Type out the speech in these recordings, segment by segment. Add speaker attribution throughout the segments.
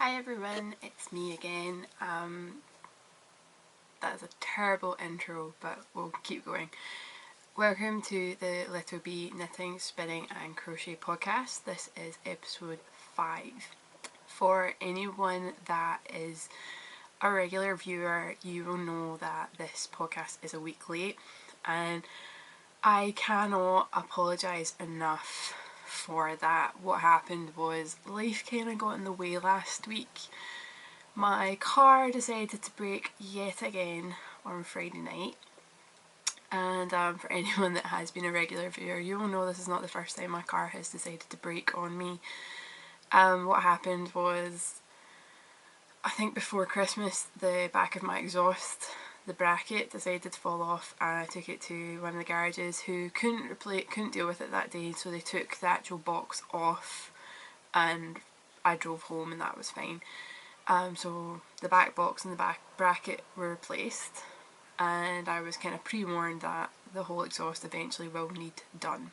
Speaker 1: Hi everyone, it's me again. That is a terrible intro, but we'll keep going. Welcome to the Little Bee Knitting, Spinning and Crochet podcast. This is episode 5. For anyone that is a regular viewer, you will know that this podcast is a week late, and I cannot apologise enough for that. What happened was life kind of got in the way last week. My car decided to break yet again on Friday night, and for anyone that has been a regular viewer, you will know this is not the first time my car has decided to break on me. What happened was, I think before Christmas, the back of my exhaust, the bracket, decided to fall off, and I took it to one of the garages who couldn't deal with it that day, so they took the actual box off and I drove home and that was fine. So the back box and the back bracket were replaced, and I was kind of pre-warned that the whole exhaust eventually will need done.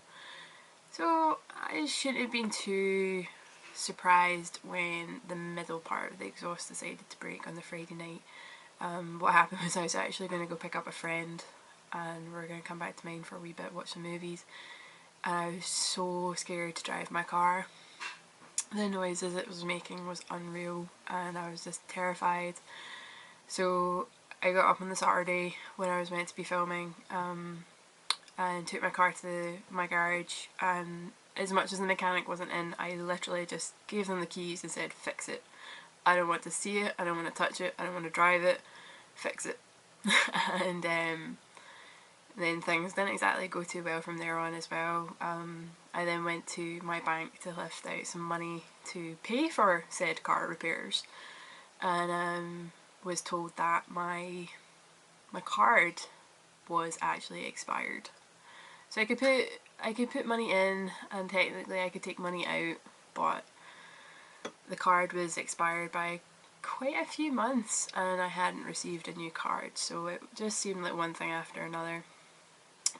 Speaker 1: So I shouldn't have been too surprised when the middle part of the exhaust decided to break on the Friday night. What happened was I was actually going to go pick up a friend and we were going to come back to mine for a wee bit, watch some movies, and I was so scared to drive my car. The noises it was making was unreal and I was just terrified. So I got up on the Saturday when I was meant to be filming and took my car to my garage, and as much as the mechanic wasn't in, I literally just gave them the keys and said, fix it. I don't want to see it, I don't want to touch it, I don't want to drive it, fix it. And then things didn't exactly go too well from there on as well. I then went to my bank to lift out some money to pay for said car repairs, and was told that my card was actually expired. So I could put money in and technically I could take money out, but the card was expired by quite a few months and I hadn't received a new card, so it just seemed like one thing after another.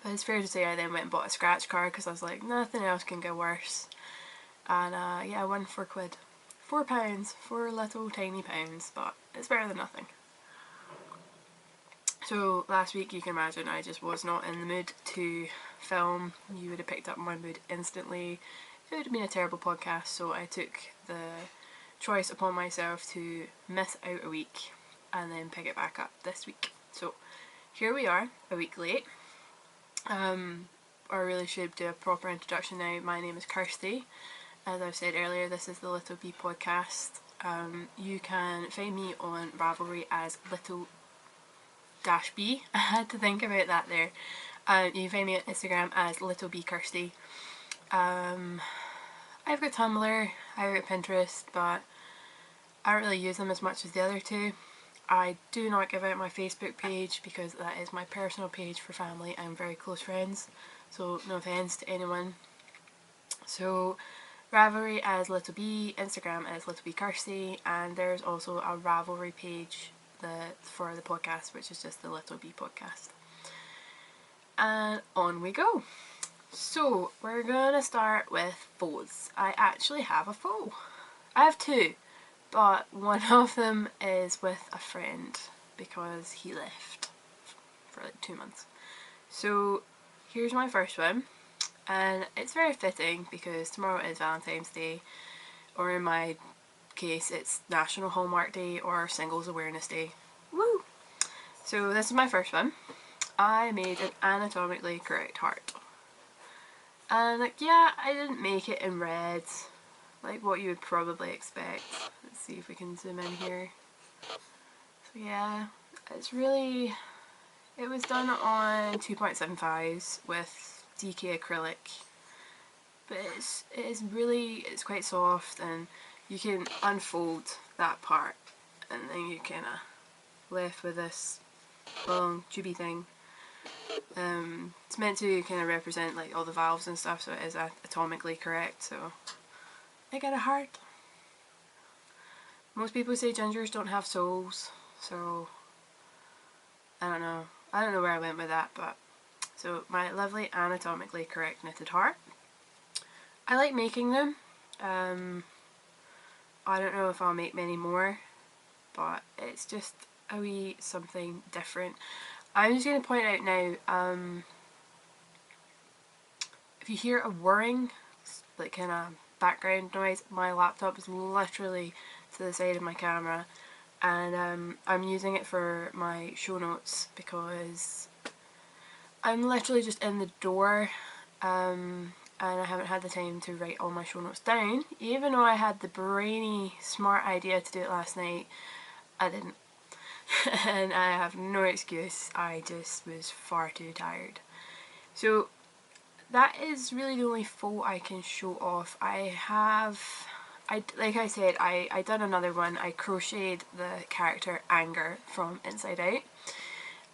Speaker 1: But it's fair to say I then went and bought a scratch card because I was like, nothing else can go worse. And yeah, I won £4. £4, 4 little tiny pounds, but it's better than nothing. So last week, you can imagine, I just was not in the mood to film. You would have picked up my mood instantly. It would have been a terrible podcast, so I took the choice upon myself to miss out a week and then pick it back up this week. So here we are, a week late. I really should do a proper introduction now. My name is Kirsty. As I've said earlier, this is the Little Bee podcast. You can find me on Ravelry as Little-B. I had to think about that there. You can find me on Instagram as Little Bee Kirsty. I've got Tumblr, I've got Pinterest, but I don't really use them as much as the other two. I do not give out my Facebook page because that is my personal page for family and very close friends, so no offence to anyone. So Ravelry as Little Bee, Instagram as Little Bee Kirsty, and there's also a Ravelry page for the podcast, which is just the Little Bee podcast. And on we go. So we're gonna start with faux. I actually have a faux. I have two, but one of them is with a friend because he left for like 2 months. So here's my first one, and it's very fitting because tomorrow is Valentine's Day, or in my case it's National Hallmark Day or Singles Awareness Day. Woo! So this is my first one. I made an anatomically correct heart. And like, yeah, I didn't make it in red, like what you would probably expect. Let's see if we can zoom in here. So yeah, it was done on 2.75s with DK acrylic, but it's quite soft, and you can unfold that part and then you're kind of left with this long tubey thing. It's meant to kind of represent like all the valves and stuff, so it is atomically correct. So I got a heart. Most people say gingers don't have souls, so I don't know where I went with that, but so my lovely anatomically correct knitted heart. I like making them. I don't know if I'll make many more, but it's just a wee something different. I'm just going to point out now, if you hear a whirring, like kind of background noise, my laptop is literally to the side of my camera, and I'm using it for my show notes because I'm literally just in the door, and I haven't had the time to write all my show notes down. Even though I had the brainy, smart idea to do it last night, I didn't. And I have no excuse, I just was far too tired. So that is really the only fault I can show off. Like I said, I done another one. I crocheted the character Anger from Inside Out,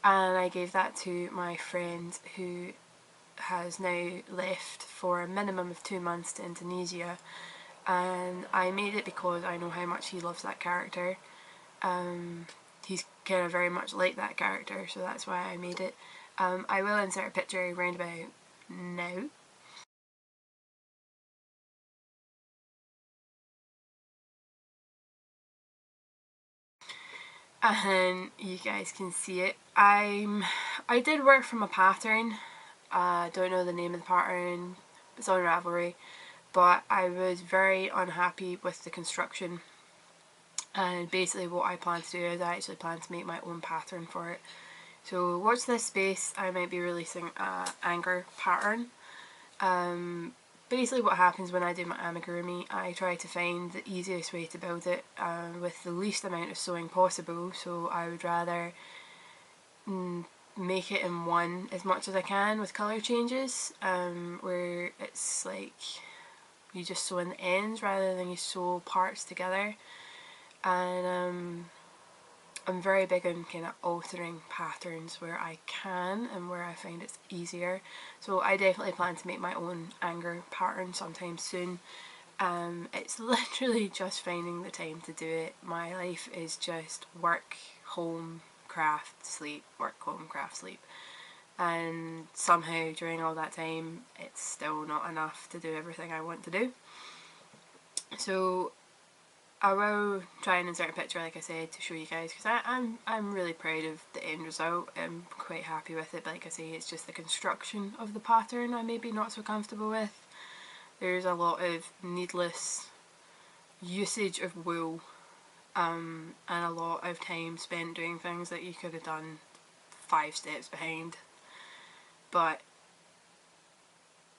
Speaker 1: and I gave that to my friend who has now left for a minimum of 2 months to Indonesia, and I made it because I know how much he loves that character. He's kind of very much like that character, so that's why I made it. I will insert a picture round about now. And you guys can see it. I did work from a pattern. I don't know the name of the pattern. It's on Ravelry, but I was very unhappy with the construction. And basically what I plan to do is I actually plan to make my own pattern for it. So watch this space, I might be releasing a Anger pattern. Basically what happens when I do my amigurumi, I try to find the easiest way to build it with the least amount of sewing possible. So I would rather make it in one as much as I can with colour changes, where it's like you just sew in the ends rather than you sew parts together. And I'm very big on kind of altering patterns where I can and where I find it's easier. So I definitely plan to make my own Anger pattern sometime soon. It's literally just finding the time to do it. My life is just work, home, craft, sleep, work, home, craft, sleep. And somehow during all that time it's still not enough to do everything I want to do. So I will try and insert a picture, like I said, to show you guys, because I'm really proud of the end result. I'm quite happy with it, but like I say, it's just the construction of the pattern I may be not so comfortable with. There's a lot of needless usage of wool, and a lot of time spent doing things that you could have done 5 steps behind. But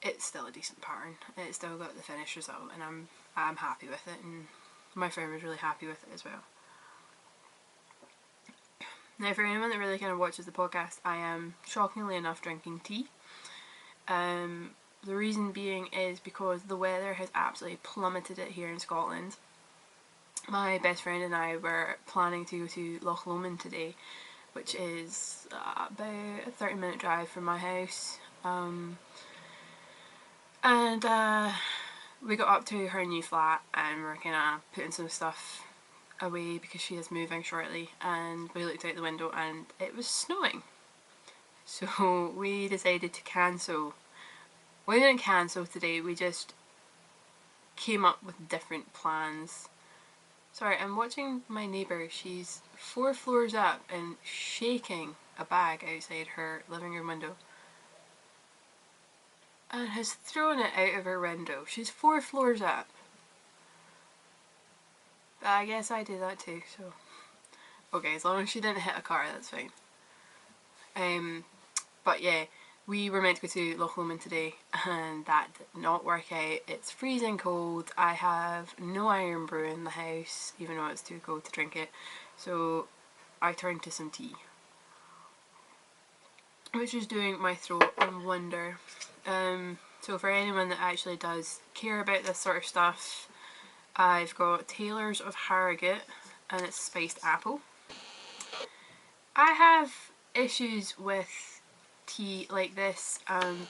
Speaker 1: it's still a decent pattern. It's still got the finished result, and I'm happy with it, and my friend was really happy with it as well. Now, for anyone that really kind of watches the podcast, I am shockingly enough drinking tea. The reason being is because the weather has absolutely plummeted it here in Scotland. My best friend and I were planning to go to Loch Lomond today, which is about a 30-minute drive from my house. We got up to her new flat and we're kind of putting some stuff away because she is moving shortly, and we looked out the window and it was snowing. So we decided to cancel. We didn't cancel today, we just came up with different plans. Sorry, I'm watching my neighbour. She's 4 floors up and shaking a bag outside her living room window and has thrown it out of her window. She's 4 floors up. But I guess I do that too, so okay, as long as she didn't hit a car, that's fine. But yeah, we were meant to go to Loch Lomond today and that did not work out. It's freezing cold. I have no iron brew in the house, even though it's too cold to drink it. So I turned to some tea, which is doing my throat a wonder. So for anyone that actually does care about this sort of stuff, I've got Taylor's of Harrogate and it's spiced apple. I have issues with tea like this,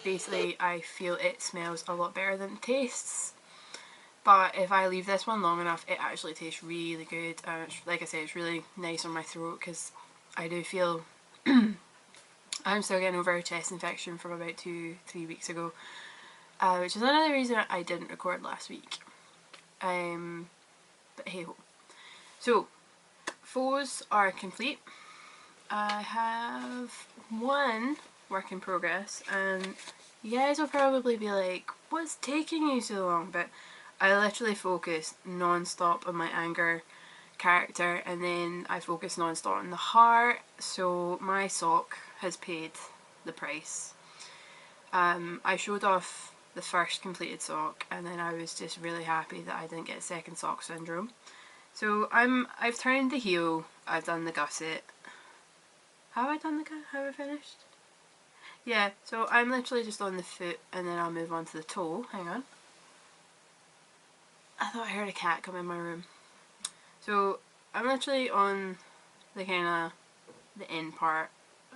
Speaker 1: basically I feel it smells a lot better than it tastes, but if I leave this one long enough it actually tastes really good. Like I said, it's really nice on my throat because I do feel I'm still getting over a chest infection from about 2-3 weeks ago, which is another reason I didn't record last week. but hey ho. So, faux are complete. I have one work in progress, and you guys will probably be like, what's taking you so long? But I literally focused non-stop on my anger character, and then I focused non-stop on the heart, so my sock has paid the price. I showed off the first completed sock, and then I was just really happy that I didn't get second sock syndrome. So I've turned the heel, I've done the gusset. Have I done the gusset? Have I finished? Yeah, so I'm literally just on the foot, and then I'll move on to the toe. Hang on. I thought I heard a cat come in my room. So I'm literally on the kind of the end part.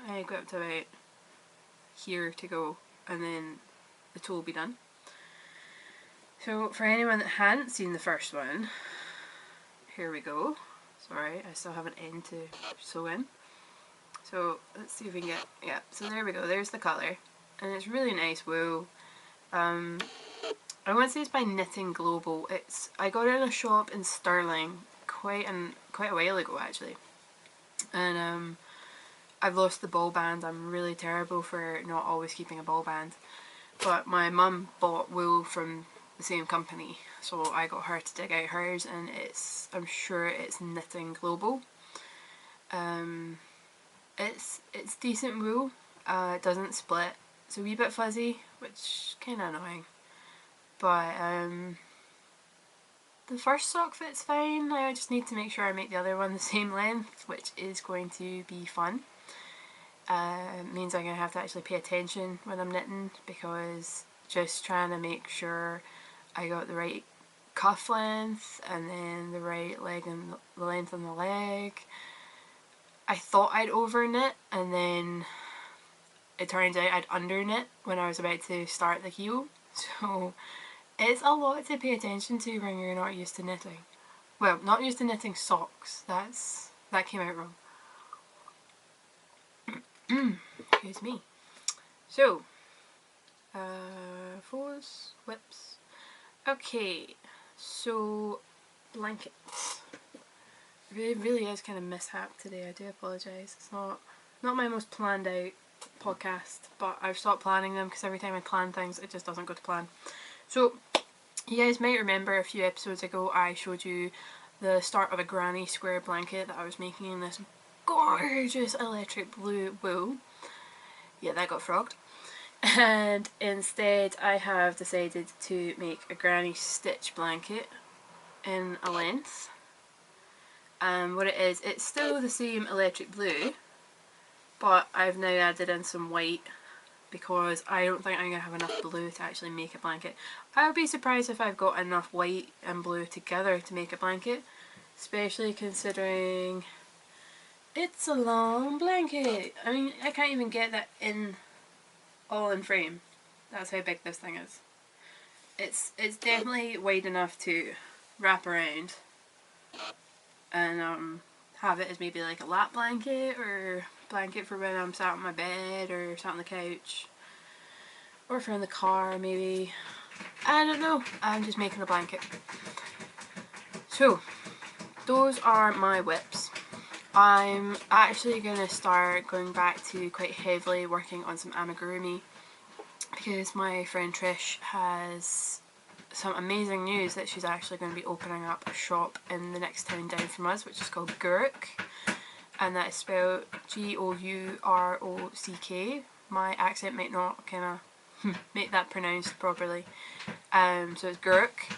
Speaker 1: I go up to about here to go, and then the toe will be done. So for anyone that hadn't seen the first one, here we go. Sorry, I still have an end to sew in. So let's see if we can get, yeah, so there we go, there's the colour. And it's really nice wool. I want to say it's by Knitting Global. I got it in a shop in Stirling quite a while ago actually. And I've lost the ball band. I'm really terrible for not always keeping a ball band. But my mum bought wool from the same company, so I got her to dig out hers, and I'm sure it's Knitting Global. It's decent wool. It doesn't split. It's a wee bit fuzzy, which is kind of annoying. But the first sock fits fine. I just need to make sure I make the other one the same length, which is going to be fun. It means I'm going to have to actually pay attention when I'm knitting, because just trying to make sure I got the right cuff length and then the right leg and the length on the leg. I thought I'd over knit, and then it turns out I'd under knit when I was about to start the heel. So it's a lot to pay attention to when you're not used to knitting. Well, not used to knitting socks. That came out wrong. Excuse me. So, fours, whips. Okay, so blankets. It really is kind of mishap today. I do apologise. It's not my most planned out podcast, but I've stopped planning them because every time I plan things, it just doesn't go to plan. So, you guys might remember a few episodes ago I showed you the start of a granny square blanket that I was making in this gorgeous electric blue wool. Yeah, that got frogged. And instead I have decided to make a granny stitch blanket in a length. And what it is, it's still the same electric blue, but I've now added in some white because I don't think I'm going to have enough blue to actually make a blanket. I would be surprised if I've got enough white and blue together to make a blanket, especially considering it's a long blanket. I mean, I can't even get that all in frame. That's how big this thing is. It's definitely wide enough to wrap around and have it as maybe like a lap blanket, or blanket for when I'm sat on my bed or sat on the couch, or if I'm in the car maybe. I don't know, I'm just making a blanket. So those are my whips. I'm actually going to start going back to quite heavily working on some amigurumi, because my friend Trish has some amazing news that she's actually going to be opening up a shop in the next town down from us, which is called Gourock, and that is spelled Gourock. My accent might not kind of make that pronounced properly. So it's Gourock,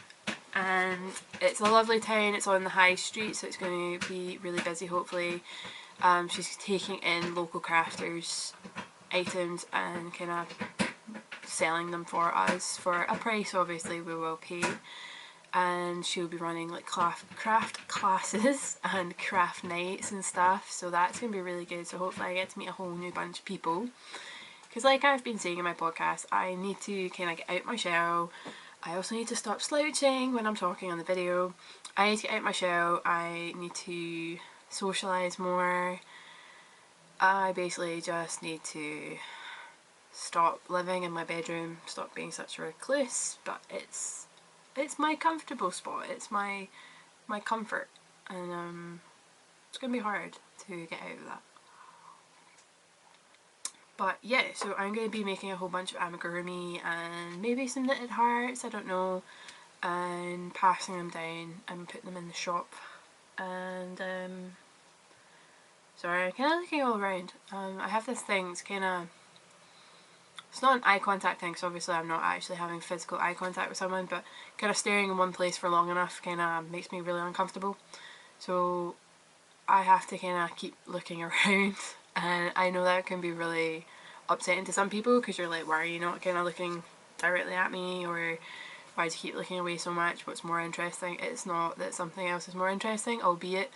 Speaker 1: and it's a lovely town. It's on the high street, so it's going to be really busy hopefully. She's taking in local crafters' items and kind of selling them for us for a price obviously we will pay, and she'll be running like craft classes and craft nights and stuff, so that's going to be really good. So hopefully I get to meet a whole new bunch of people, because like I've been saying in my podcast, I need to kind of get out my shell. I also need to stop slouching when I'm talking on the video. I need to get out my shell. I need to socialise more. I basically just need to stop living in my bedroom, stop being such a recluse, but it's my comfortable spot. It's my my comfort, and it's going to be hard to get out of that. But yeah, so I'm going to be making a whole bunch of amigurumi and maybe some knitted hearts, I don't know, and passing them down and putting them in the shop. And sorry, I'm kind of looking all around. I have this thing, it's not an eye contact thing, so obviously I'm not actually having physical eye contact with someone, but kind of staring in one place for long enough kind of makes me really uncomfortable. So I have to kind of keep looking around, and I know that can be really upsetting to some people because you're like, why are you not kind of looking directly at me, or why do you keep looking away so much, what's more interesting? It's not that something else is more interesting, albeit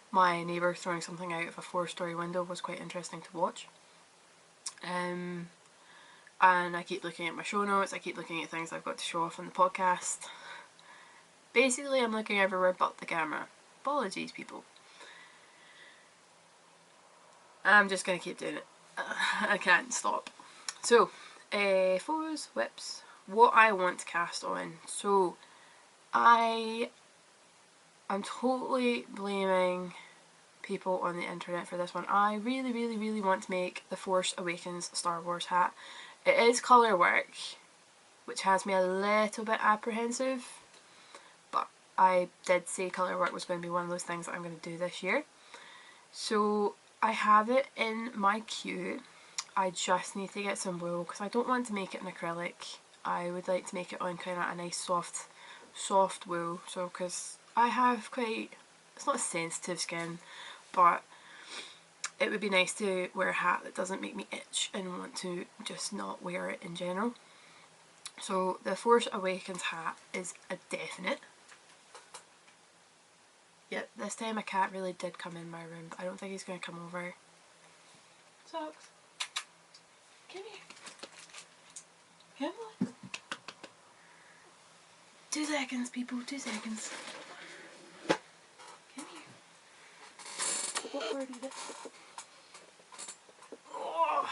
Speaker 1: my neighbour throwing something out of a 4-story window was quite interesting to watch. And I keep looking at my show notes, I keep looking at things I've got to show off on the podcast. Basically I'm looking everywhere but the camera. Apologies people. I'm just going to keep doing it. I can't stop. So, photos, whips, what I want to cast on. So, I'm totally blaming people on the internet for this one. I really want to make the Force Awakens Star Wars hat. It is colour work, which has me a little bit apprehensive, but I did say colour work was going to be one of those things that I'm going to do this year. So I have it in my queue. I just need to get some wool because I don't want to make it in acrylic. I would like to make it on kind of a nice soft wool. So because I have quite, it's not a sensitive skin, but it would be nice to wear a hat that doesn't make me itch and want to just not wear it in general. So the Force Awakens hat is a definite. Yep, this time a cat really did come in my room, but I don't think he's going to come over. Socks. Come here. Come on. 2 seconds, people, 2 seconds. Come here. What word is it? Oh.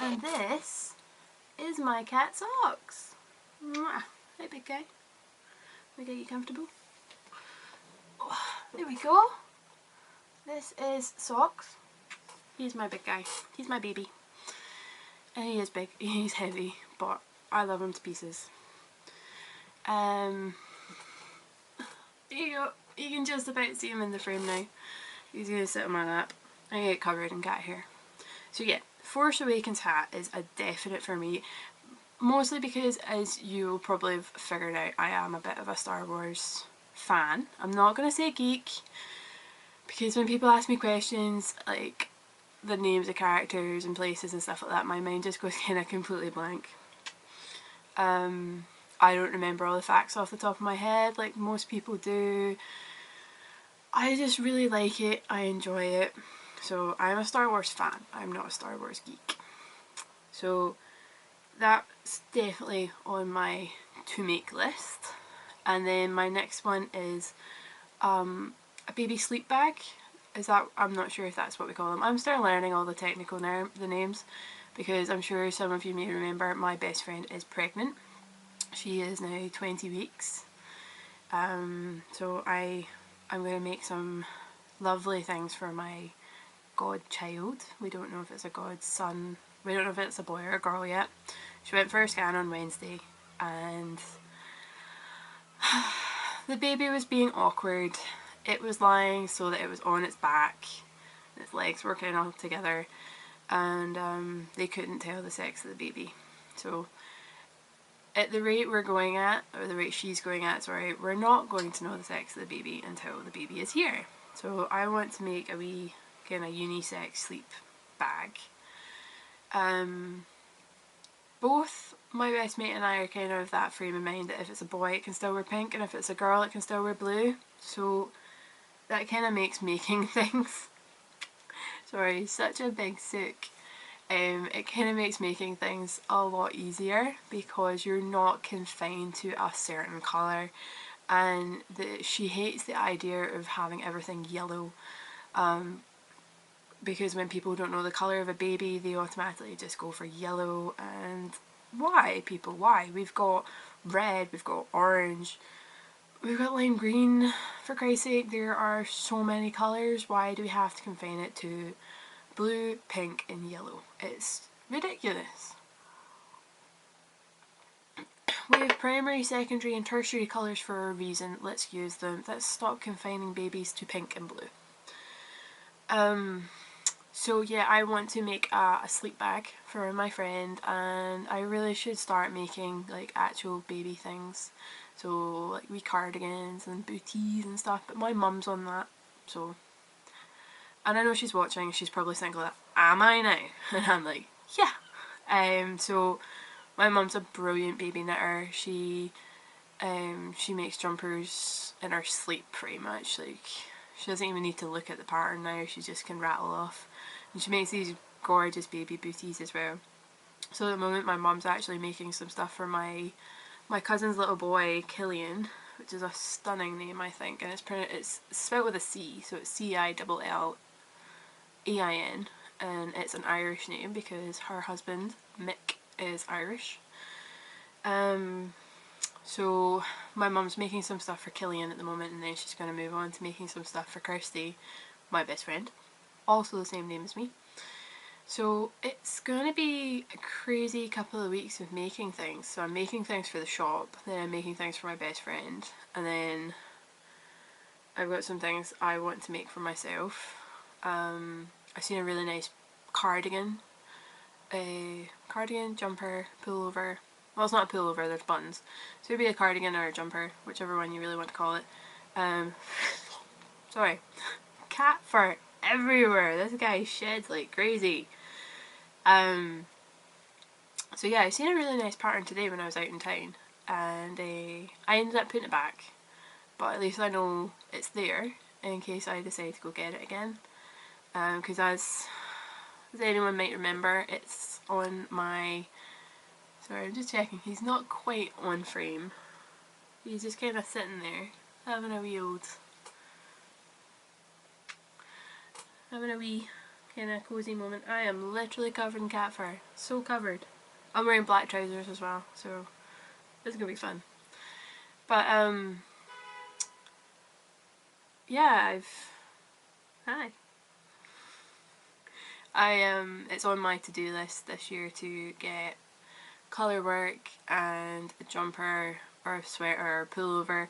Speaker 1: And this is my cat Socks. Mwah. Hey big guy. We get you comfortable. Oh, there we go. This is Socks. He's my big guy. He's my baby. And he is big. He's heavy, but I love him to pieces. There you go. You can just about see him in the frame now. He's going to sit on my lap. I get covered in cat hair. So yeah, Force Awakens hat is a definite for me. Mostly because, as you'll probably have figured out, I am a bit of a Star Wars fan. I'm not going to say geek, because when people ask me questions like the names of characters and places and stuff like that, my mind just goes kind of completely blank. I don't remember all the facts off the top of my head like most people do. I just really like it, I enjoy it. So I'm a Star Wars fan, I'm not a Star Wars geek. So that's definitely on my to make list. And then my next one is a baby sleep bag. Is that, I'm not sure if that's what we call them. I'm still learning all the technical the names, because I'm sure some of you may remember my best friend is pregnant. She is now 20 weeks. So I'm going to make some lovely things for my godchild. We don't know if it's a godson. We don't know if it's a boy or a girl yet. She went for a scan on Wednesday, and the baby was being awkward. It was lying so that it was on its back. Its legs were kind of together, and they couldn't tell the sex of the baby. So at the rate we're going at, or the rate she's going at, sorry, we're not going to know the sex of the baby until the baby is here. So I want to make a wee kind of unisex sleep bag. Both my best mate and I are kind of that frame of mind that if it's a boy it can still wear pink, and if it's a girl it can still wear blue. So that kind of makes making things, sorry, such a big sook. It kind of makes making things a lot easier because you're not confined to a certain colour, and she hates the idea of having everything yellow, because when people don't know the colour of a baby they automatically just go for yellow. And why, people, why? We've got red, we've got orange, we've got lime green, for Christ's sake. There are so many colours. Why do we have to confine it to blue, pink and yellow? It's ridiculous. We have primary, secondary and tertiary colours for a reason. Let's use them. Let's stop confining babies to pink and blue. So yeah, I want to make a sleep bag for my friend, and I really should start making like actual baby things. So like wee cardigans and booties and stuff, but my mum's on that, so. And I know she's watching, she's probably thinking like, am I now? And I'm like, yeah. So my mum's a brilliant baby knitter. She makes jumpers in her sleep pretty much. Like, she doesn't even need to look at the pattern now, she just can rattle off. And she makes these gorgeous baby booties as well. So at the moment my mum's actually making some stuff for my cousin's little boy, Killian, which is a stunning name I think, and it's spelled with a C, so it's Cillallain, and it's an Irish name because her husband, Mick, is Irish. So my mum's making some stuff for Killian at the moment, and then she's going to move on to making some stuff for Kirsty, my best friend, also the same name as me. So it's going to be a crazy couple of weeks of making things. So I'm making things for the shop, then I'm making things for my best friend, and then I've got some things I want to make for myself. I've seen a really nice cardigan, jumper, pullover. Well, it's not a pullover, there's buttons. So it'd be a cardigan or a jumper, whichever one you really want to call it. Sorry. Cat fur everywhere. This guy sheds like crazy. So yeah, I seen a really nice pattern today when I was out in town, and I ended up putting it back, but at least I know it's there in case I decide to go get it again. Because as anyone might remember, it's on my... Sorry, I'm just checking. He's not quite on frame. He's just kind of sitting there, having a wee kind of cozy moment. I am literally covered in cat fur. So covered. I'm wearing black trousers as well, so it's gonna be fun. But yeah, it's on my to-do list this year to get colour work and a jumper or a sweater or pullover.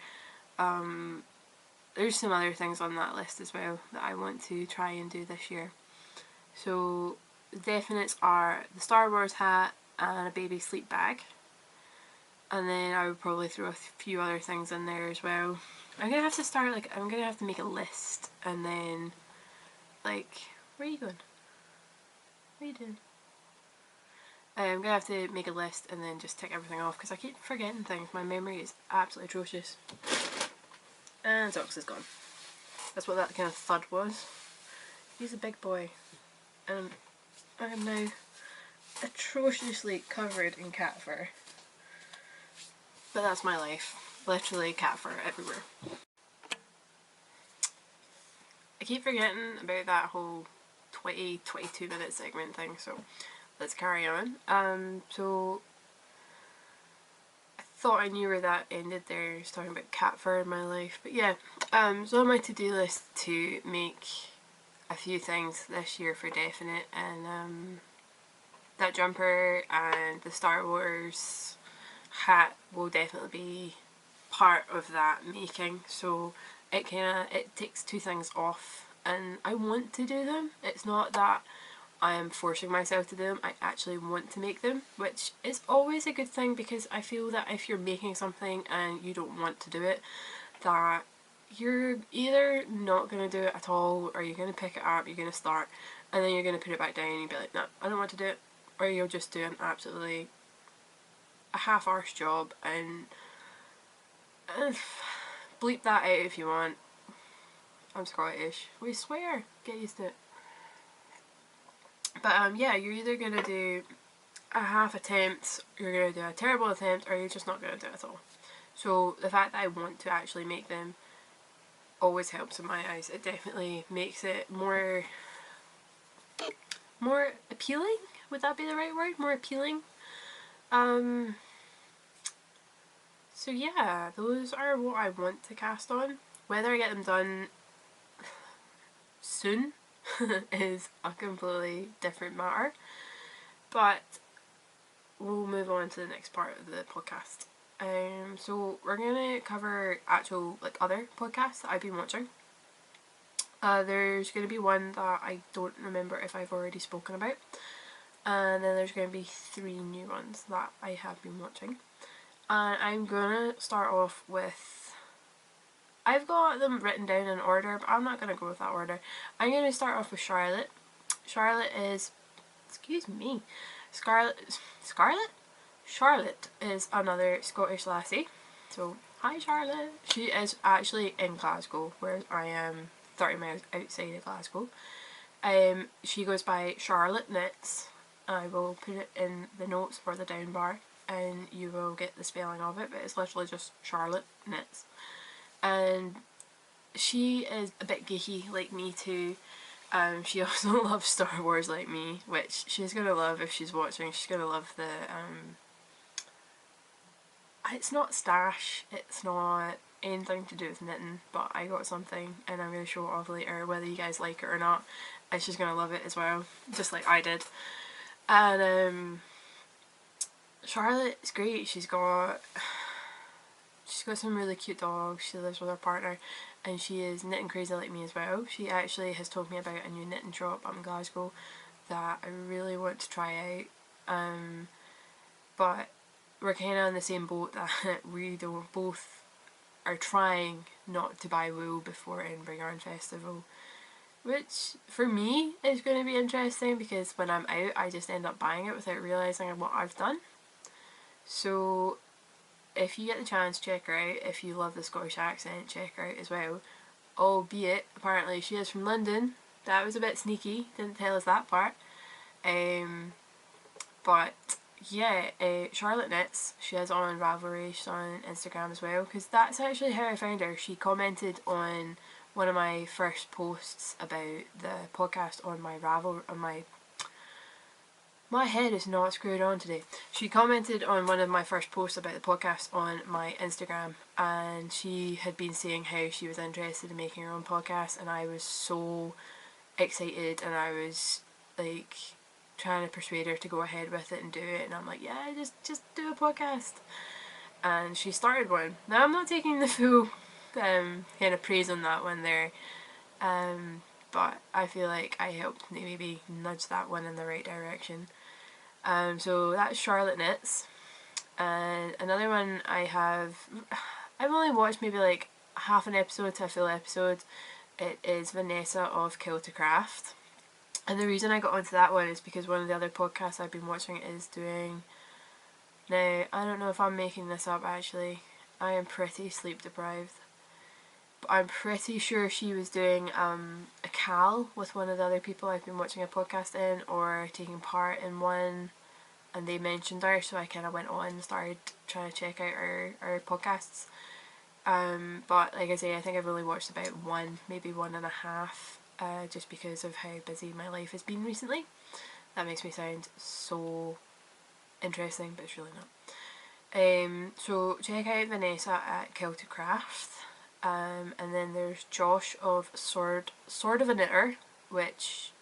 Speaker 1: There's some other things on that list as well that I want to try and do this year. So the definites are the Star Wars hat and a baby sleep bag. And then I would probably throw a few other things in there as well. I'm gonna have to start, like, I'm gonna have to make a list and then, like, where are you going? What are you doing? I'm gonna have to make a list and then just tick everything off because I keep forgetting things. My memory is absolutely atrocious. And Zox is gone. That's what that kind of thud was. He's a big boy. And I am now atrociously covered in cat fur. But that's my life. Literally cat fur everywhere. I keep forgetting about that whole 22 minute segment thing, so let's carry on. So I thought I knew where that ended there, just talking about cat fur in my life, but yeah. So on my to-do list to make a few things this year for definite, and that jumper and the Star Wars hat will definitely be part of that making. So it takes two things off, and I want to do them. It's not that I am forcing myself to do them, I actually want to make them, which is always a good thing because I feel that if you're making something and you don't want to do it, that you're either not going to do it at all, or you're going to pick it up, you're going to start, and then you're going to put it back down and you'll be like, no, I don't want to do it, or you'll just do an absolutely a half-arsed job and bleep that out if you want. I'm Scottish. We swear. Get used to it. But yeah, you're either going to do a half attempt, you're going to do a terrible attempt, or you're just not going to do it at all. So the fact that I want to actually make them always helps in my eyes. It definitely makes it more appealing. Would that be the right word? More appealing. So yeah, those are what I want to cast on. Whether I get them done soon is a completely different matter. But we'll move on to the next part of the podcast. So we're gonna cover actual other podcasts that I've been watching. There's gonna be one that I don't remember if I've already spoken about, and then there's gonna be 3 new ones that I have been watching. And I'm gonna start off with, I've got them written down in order, but I'm not gonna go with that order. I'm gonna start off with Charlotte. Charlotte is, excuse me, Charlotte is another Scottish lassie. So, hi Charlotte. She is actually in Glasgow, whereas I am 30 miles outside of Glasgow. She goes by Charlotte Knits. I will put it in the notes for the down bar and you will get the spelling of it, but it's literally just Charlotte Knits. And she is a bit geeky like me too. She also loves Star Wars like me, which she's gonna love if she's watching. She's gonna love the it's not stash, it's not anything to do with knitting, but I got something and I'm going to show it off later, whether you guys like it or not, and she's going to love it as well, just like I did. And Charlotte's great. She's got some really cute dogs. She lives with her partner and she is knitting crazy like me as well. She actually has told me about a new knitting shop up in Glasgow that I really want to try out, but we're kind of in the same boat that we both are trying not to buy wool before Edinburgh Yarn Festival, which for me is going to be interesting because when I'm out I just end up buying it without realising what I've done. So if you get the chance, check her out. If you love the Scottish accent, check her out as well. Albeit, apparently she is from London. That was a bit sneaky, didn't tell us that part. But yeah, Charlotte Knits, she is on Ravelry, she's on Instagram as well, because that's actually how I found her. She commented on one of my first posts about the podcast on my my head is not screwed on today. She commented on one of my first posts about the podcast on my Instagram, and she had been saying how she was interested in making her own podcast, and I was so excited, and I was like trying to persuade her to go ahead with it and do it, and I'm like, yeah, just do a podcast. And she started one. Now I'm not taking the full kind of praise on that one there, but I feel like I helped maybe nudge that one in the right direction. So that's Charlotte Knits. And another one I've only watched maybe like half an episode to a full episode. It is Vanessa of Celtic Craft. And the reason I got onto that one is because one of the other podcasts I've been watching is doing... Now, I don't know if I'm making this up actually. I am pretty sleep deprived. But I'm pretty sure she was doing a cal with one of the other people I've been watching a podcast in, or taking part in one, and they mentioned her, so I kind of went on and started trying to check out her podcasts. But like I say, I think I've only watched about one, maybe 1.5, just because of how busy my life has been recently. That makes me sound so interesting, but it's really not. So check out Vanessa at Celtic Craft. And then there's Josh of Sword of a Knitter, which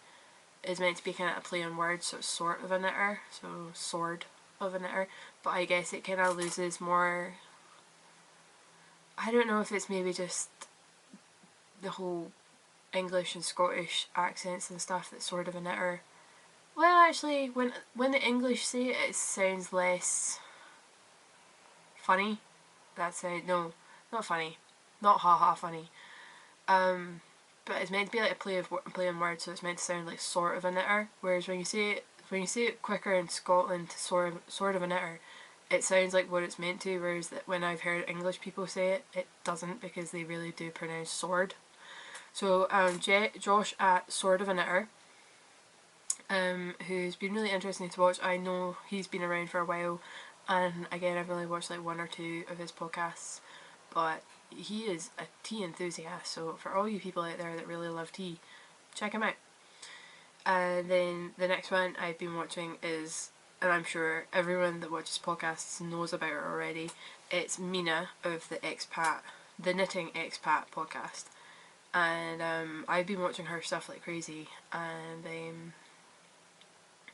Speaker 1: is meant to be kind of a play on words, so it's sort of a knitter, so sword of a knitter, but I guess it kind of loses more... I don't know if it's maybe just the whole English and Scottish accents and stuff that sort of a knitter... Well, actually, when the English say it, it sounds less funny. No, not funny. Not haha funny. But it's meant to be like a play on words, so it's meant to sound like sort of a knitter. Whereas when you say it quicker in Scotland, sort of a knitter, it sounds like what it's meant to. Whereas when I've heard English people say it, it doesn't, because they really do pronounce sword. So Josh at Sword of a Knitter, who's been really interesting to watch. I know he's been around for a while, and again I've only watched like 1 or 2 of his podcasts, but he is a tea enthusiast, so for all you people out there that really love tea, check him out. And then the next one I've been watching is and I'm sure everyone that watches podcasts knows about her already. It's Mina of the Knitting Expat podcast, and I've been watching her stuff like crazy, and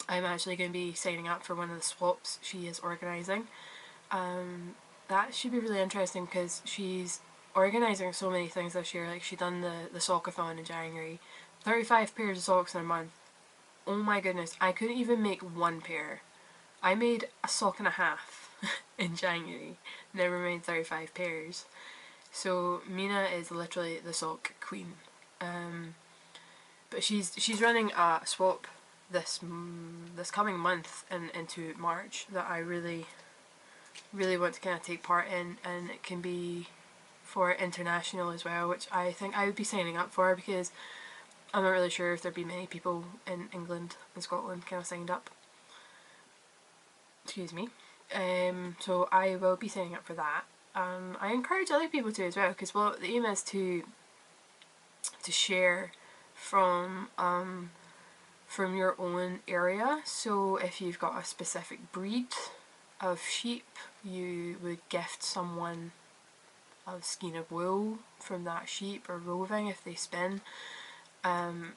Speaker 1: I'm actually going to be signing up for one of the swaps she is organising. That should be really interesting because she's organising so many things this year. Like, she done the sockathon in January, 35 pairs of socks in a month. Oh my goodness, I couldn't even make one pair. I made a sock and a half in January, never mind 35 pairs. So Mina is literally the sock queen. But she's running a swap this coming month and into March that I really want to kind of take part in, and it can be for international as well, which I think I would be signing up for because I'm not really sure if there'd be many people in England and Scotland kind of signed up. Excuse me. So I will be signing up for that. I encourage other people to as well, because the aim is to share from your own area. So if you've got a specific breed of sheep, you would gift someone a skein of wool from that sheep, or roving if they spin.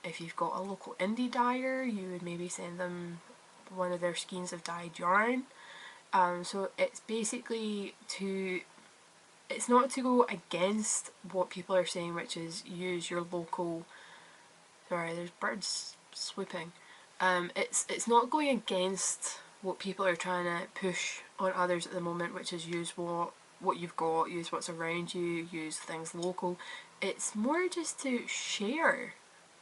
Speaker 1: If you've got a local indie dyer, you would maybe send them one of their skeins of dyed yarn. So it's basically it's not to go against what people are saying, which is use your local. Sorry, there's birds swooping. It's not going against what people are trying to push on others at the moment, which is use what you've got, use what's around you, use things local. It's more just to share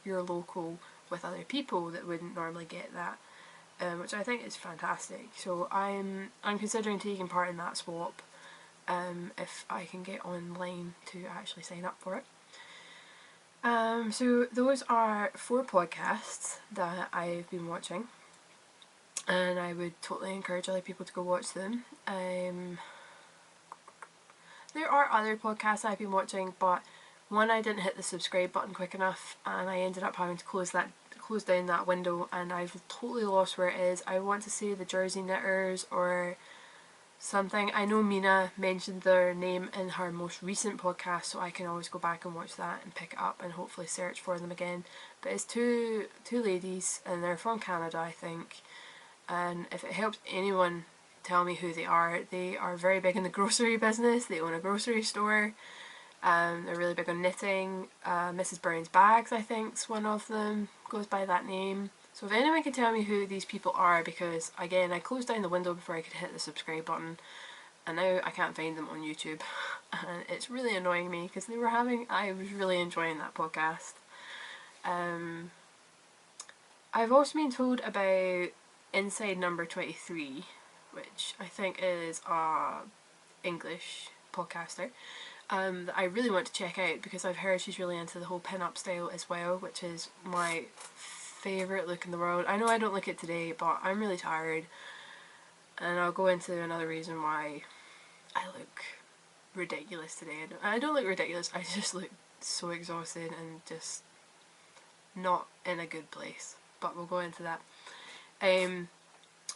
Speaker 1: your local with other people that wouldn't normally get that, which I think is fantastic. So I'm considering taking part in that swap, if I can get online to actually sign up for it. So those are 4 podcasts that I've been watching, and I would totally encourage other people to go watch them. There are other podcasts I've been watching, but one, I didn't hit the subscribe button quick enough, and I ended up having to close down that window, and I've totally lost where it is. I want to say the Jersey Knitters or something. I know Mina mentioned their name in her most recent podcast, so I can always go back and watch that and pick it up and hopefully search for them again. But it's two ladies, and they're from Canada, I think. And if it helps anyone tell me who they are very big in the grocery business. They own a grocery store. They're really big on knitting. Mrs. Brown's Bags, I think, is one of them, goes by that name. So if anyone can tell me who these people are, because again, I closed down the window before I could hit the subscribe button, and now I can't find them on YouTube, and it's really annoying me because I was really enjoying that podcast. I've also been told about Inside Number 23, which I think is a English podcaster, that I really want to check out because I've heard she's really into the whole pin-up style as well, which is my favourite look in the world. I know I don't look it today, but I'm really tired, and I'll go into another reason why I look ridiculous today. I don't look ridiculous, I just look so exhausted and just not in a good place, but we'll go into that.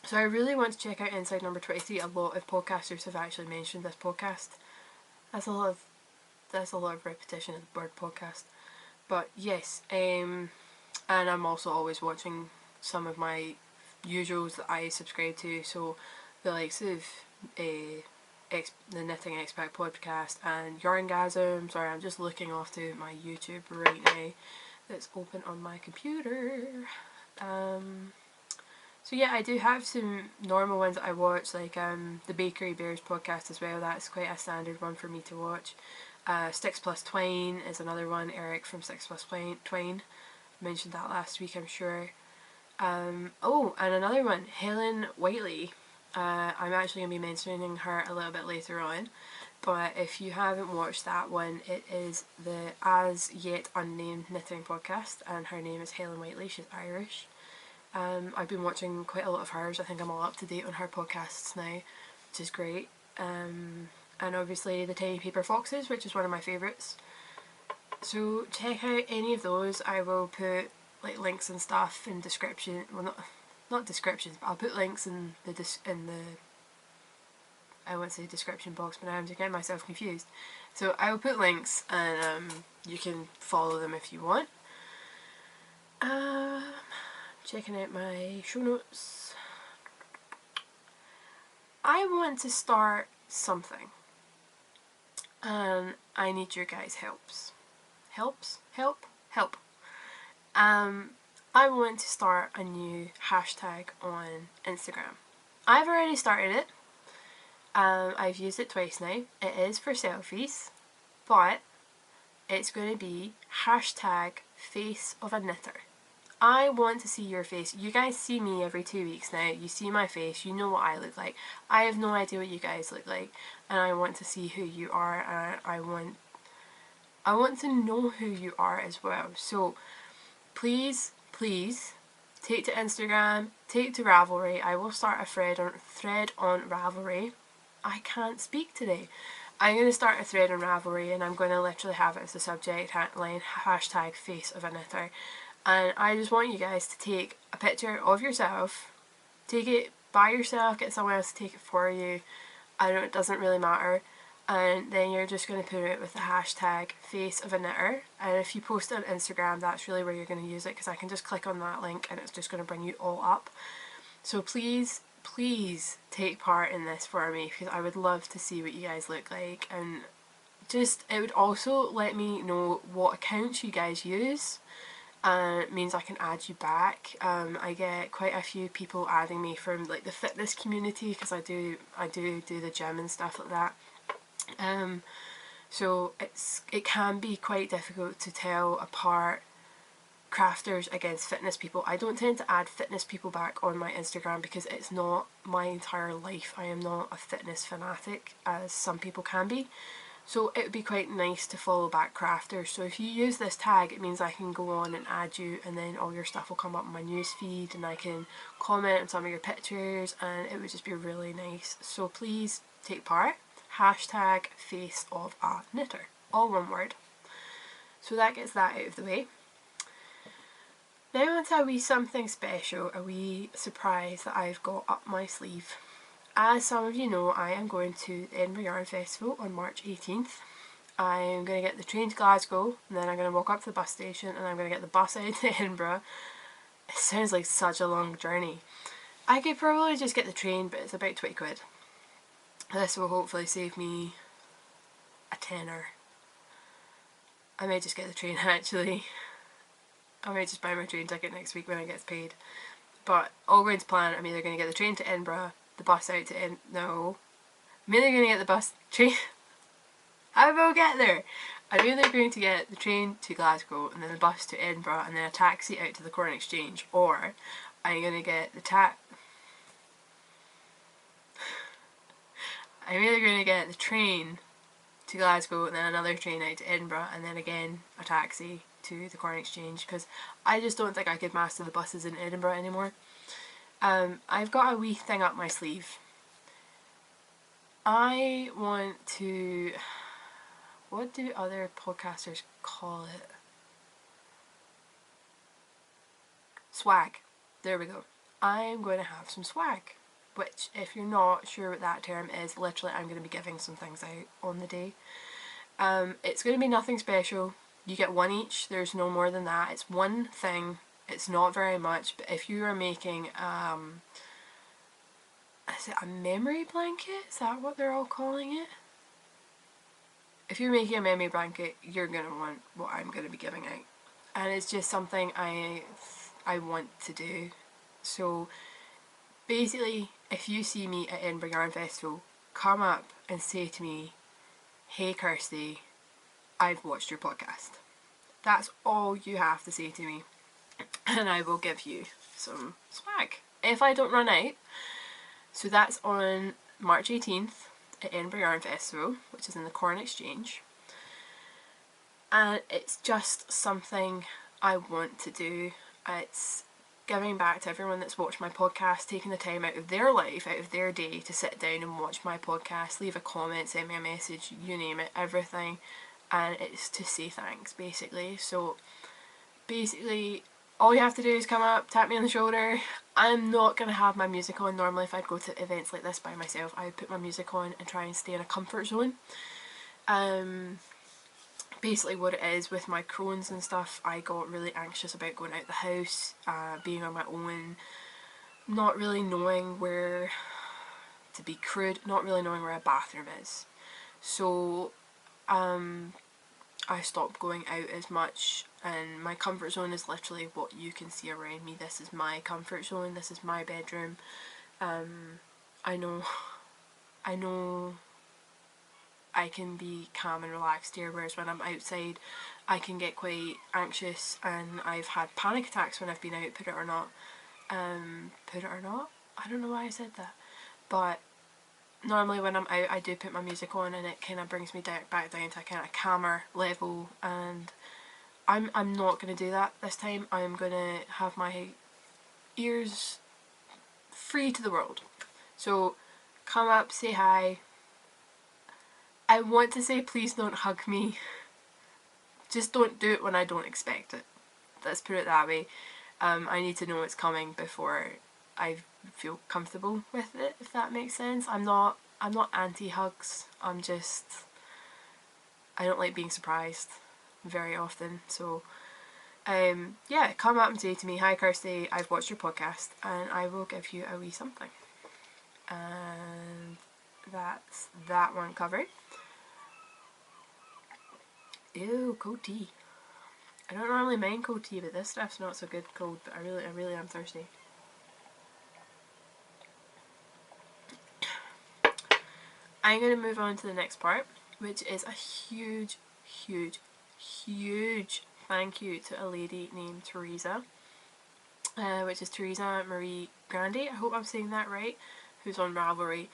Speaker 1: So I really want to check out Inside Number 23. A lot of podcasters have actually mentioned this podcast. That's a lot of repetition of the word podcast. But yes, and I'm also always watching some of my usuals that I subscribe to, so the likes of the Knitting Expat podcast and Yarngasm. Sorry, I'm just looking off to my YouTube right now that's open on my computer. So yeah, I do have some normal ones that I watch, like the Bakery Bears podcast as well. That's quite a standard one for me to watch. Sticks Plus Twine is another one. Eric from Sticks Plus Twine mentioned that last week, I'm sure. Oh, and another one, Helen Whiteley. I'm actually going to be mentioning her a little bit later on, but if you haven't watched that one, it is the As Yet Unnamed Knitting podcast, and her name is Helen Whiteley. She's Irish. I've been watching quite a lot of hers. I think I'm all up to date on her podcasts now, which is great. And obviously the Tiny Paper Foxes, which is one of my favourites. So check out any of those. I will put like links and stuff in description. Well, not not descriptions, but I'll put links in the I won't say description box, but I'm getting myself confused. So I will put links, and you can follow them if you want. Checking out my show notes. I want to start something, and I need your guys' help. I want to start a new hashtag on Instagram. I've already started it. I've used it twice now. It is for selfies, but it's going to be hashtag faceofaknitter. I want to see your face. You guys see me every 2 weeks now. You see my face. You know what I look like. I have no idea what you guys look like, and I want to see who you are, and I want to know who you are as well. So please take to Instagram, take to Ravelry. I will start a thread on Ravelry. I can't speak today. I'm going to start a thread on Ravelry, and I'm going to literally have it as the subject line, hashtag faceofaknitter. And I just want you guys to take a picture of yourself, take it by yourself, get someone else to take it for you. I know it doesn't really matter. And then you're just going to put it with the hashtag faceofaknitter. And if you post it on Instagram, that's really where you're going to use it, because I can just click on that link and it's just going to bring you all up. So please take part in this for me, because I would love to see what you guys look like. And just, it would also let me know what accounts you guys use. It means I can add you back. I get quite a few people adding me from like the fitness community, because I do the gym and stuff like that. So it can be quite difficult to tell apart crafters against fitness people. I don't tend to add fitness people back on my Instagram because it's not my entire life. I am not a fitness fanatic as some people can be. So it would be quite nice to follow back crafters. So if you use this tag, it means I can go on and add you, and then all your stuff will come up in my newsfeed, and I can comment on some of your pictures, and it would just be really nice. So please take part. Hashtag faceofaknitter. All one word. So that gets that out of the way. Now on to a wee something special, a wee surprise that I've got up my sleeve. As some of you know, I am going to the Edinburgh Yarn Festival on March 18th. I'm going to get the train to Glasgow, and then I'm going to walk up to the bus station, and I'm going to get the bus out to Edinburgh. It sounds like such a long journey. I could probably just get the train, but it's about 20 quid. This will hopefully save me a tenner. I may just get the train actually. I might just buy my train ticket next week when it gets paid. But all going to plan, I'm either going to get the train to Edinburgh, the bus out to no. I'm either going to get the train. How will I get there? I'm either going to get the train to Glasgow and then the bus to Edinburgh and then a taxi out to the Corn Exchange, or I'm going to get I'm either going to get the train to Glasgow and then another train out to Edinburgh and then again a taxi to the Corn Exchange, because I just don't think I could master the buses in Edinburgh anymore. I've got a wee thing up my sleeve. I want to... What do other podcasters call it? Swag. There we go. I'm going to have some swag. Which, if you're not sure what that term is, literally I'm going to be giving some things out on the day. It's going to be nothing special. You get one each. There's no more than that. It's one thing. It's not very much. But if you are making, is it a memory blanket? Is that what they're all calling it? If you're making a memory blanket, you're going to want what I'm going to be giving out. And it's just something I want to do. So basically, if you see me at Edinburgh Yarn Festival, come up and say to me, "Hey Kirsty, I've watched your podcast." That's all you have to say to me, and I will give you some swag if I don't run out. So that's on March 18th at Edinburgh Yarn Festival, which is in the Corn Exchange, and it's just something I want to do. It's giving back to everyone that's watched my podcast, taking the time out of their life, out of their day to sit down and watch my podcast, leave a comment, send me a message, you name it, everything. And it's to say thanks, basically. So basically all you have to do is come up, tap me on the shoulder. I'm not going to have my music on. Normally if I'd go to events like this by myself, I would put my music on and try and stay in a comfort zone. Basically what it is with my Crohn's and stuff, I got really anxious about going out the house, being on my own, not really knowing where, to be crude, not really knowing where a bathroom is. So I stopped going out as much, and my comfort zone is literally what you can see around me. This is my comfort zone, this is my bedroom. I know I can be calm and relaxed here, whereas when I'm outside I can get quite anxious, and I've had panic attacks when I've been out, put it or not. I don't know why I said that, but normally when I'm out I do put my music on, and it kind of brings me back down to a kind of calmer level, and I'm not going to do that this time. I'm going to have my ears free to the world. So come up, say hi. I want to say please don't hug me. Just don't do it when I don't expect it. Let's put it that way. I need to know it's coming before I feel comfortable with it, if that makes sense. I'm not anti-hugs. I don't like being surprised very often. So yeah, come up and say to me, hi Kirsty, I've watched your podcast, and I will give you a wee something. And that's that one covered. Ew, cold tea. I don't normally mind cold tea, but this stuff's not so good cold, but I really am thirsty. I'm going to move on to the next part, which is a huge thank you to a lady named Teresa, which is Teresa Marie Grande, I hope I'm saying that right, who's on Ravelry.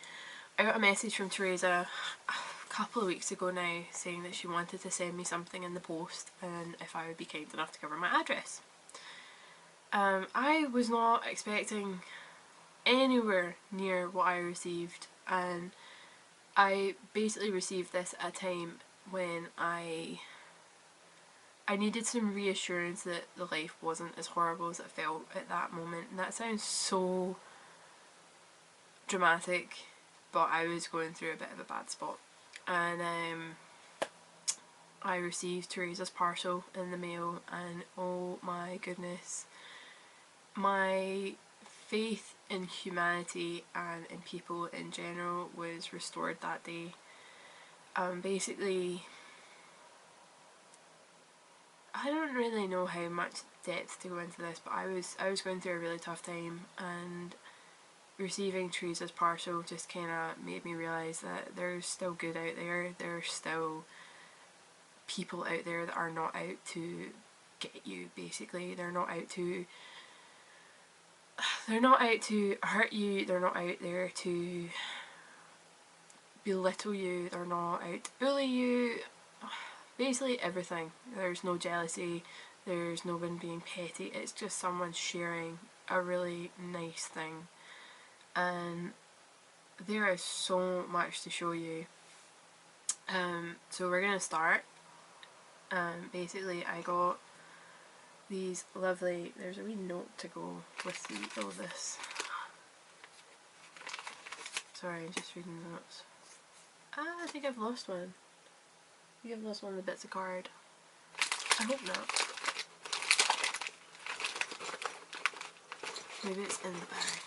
Speaker 1: I got a message from Teresa a couple of weeks ago now saying that she wanted to send me something in the post, and if I would be kind enough to give her my address. I was not expecting anywhere near what I received, and I basically received this at a time when I needed some reassurance that the life wasn't as horrible as it felt at that moment. And that sounds so dramatic, but I was going through a bit of a bad spot. And I received Teresa's parcel in the mail, and oh my goodness, my faith in humanity and in people in general was restored that day. Basically, I don't really know how much depth to go into this, but I was going through a really tough time, and receiving Teresa's parcel just kind of made me realise that there's still good out there. There's still people out there that are not out to get you, basically. They're not out to hurt you. They're not out there to belittle you. They're not out to bully you. Basically everything. There's no jealousy, there's no one being petty, it's just someone sharing a really nice thing. And there is so much to show you. So we're going to start. Basically I got these lovely, there's a wee note to go with all this. Sorry, I'm just reading the notes. I think I've lost one. I think I've lost one of the bits of card. I hope not. Maybe it's in the bag.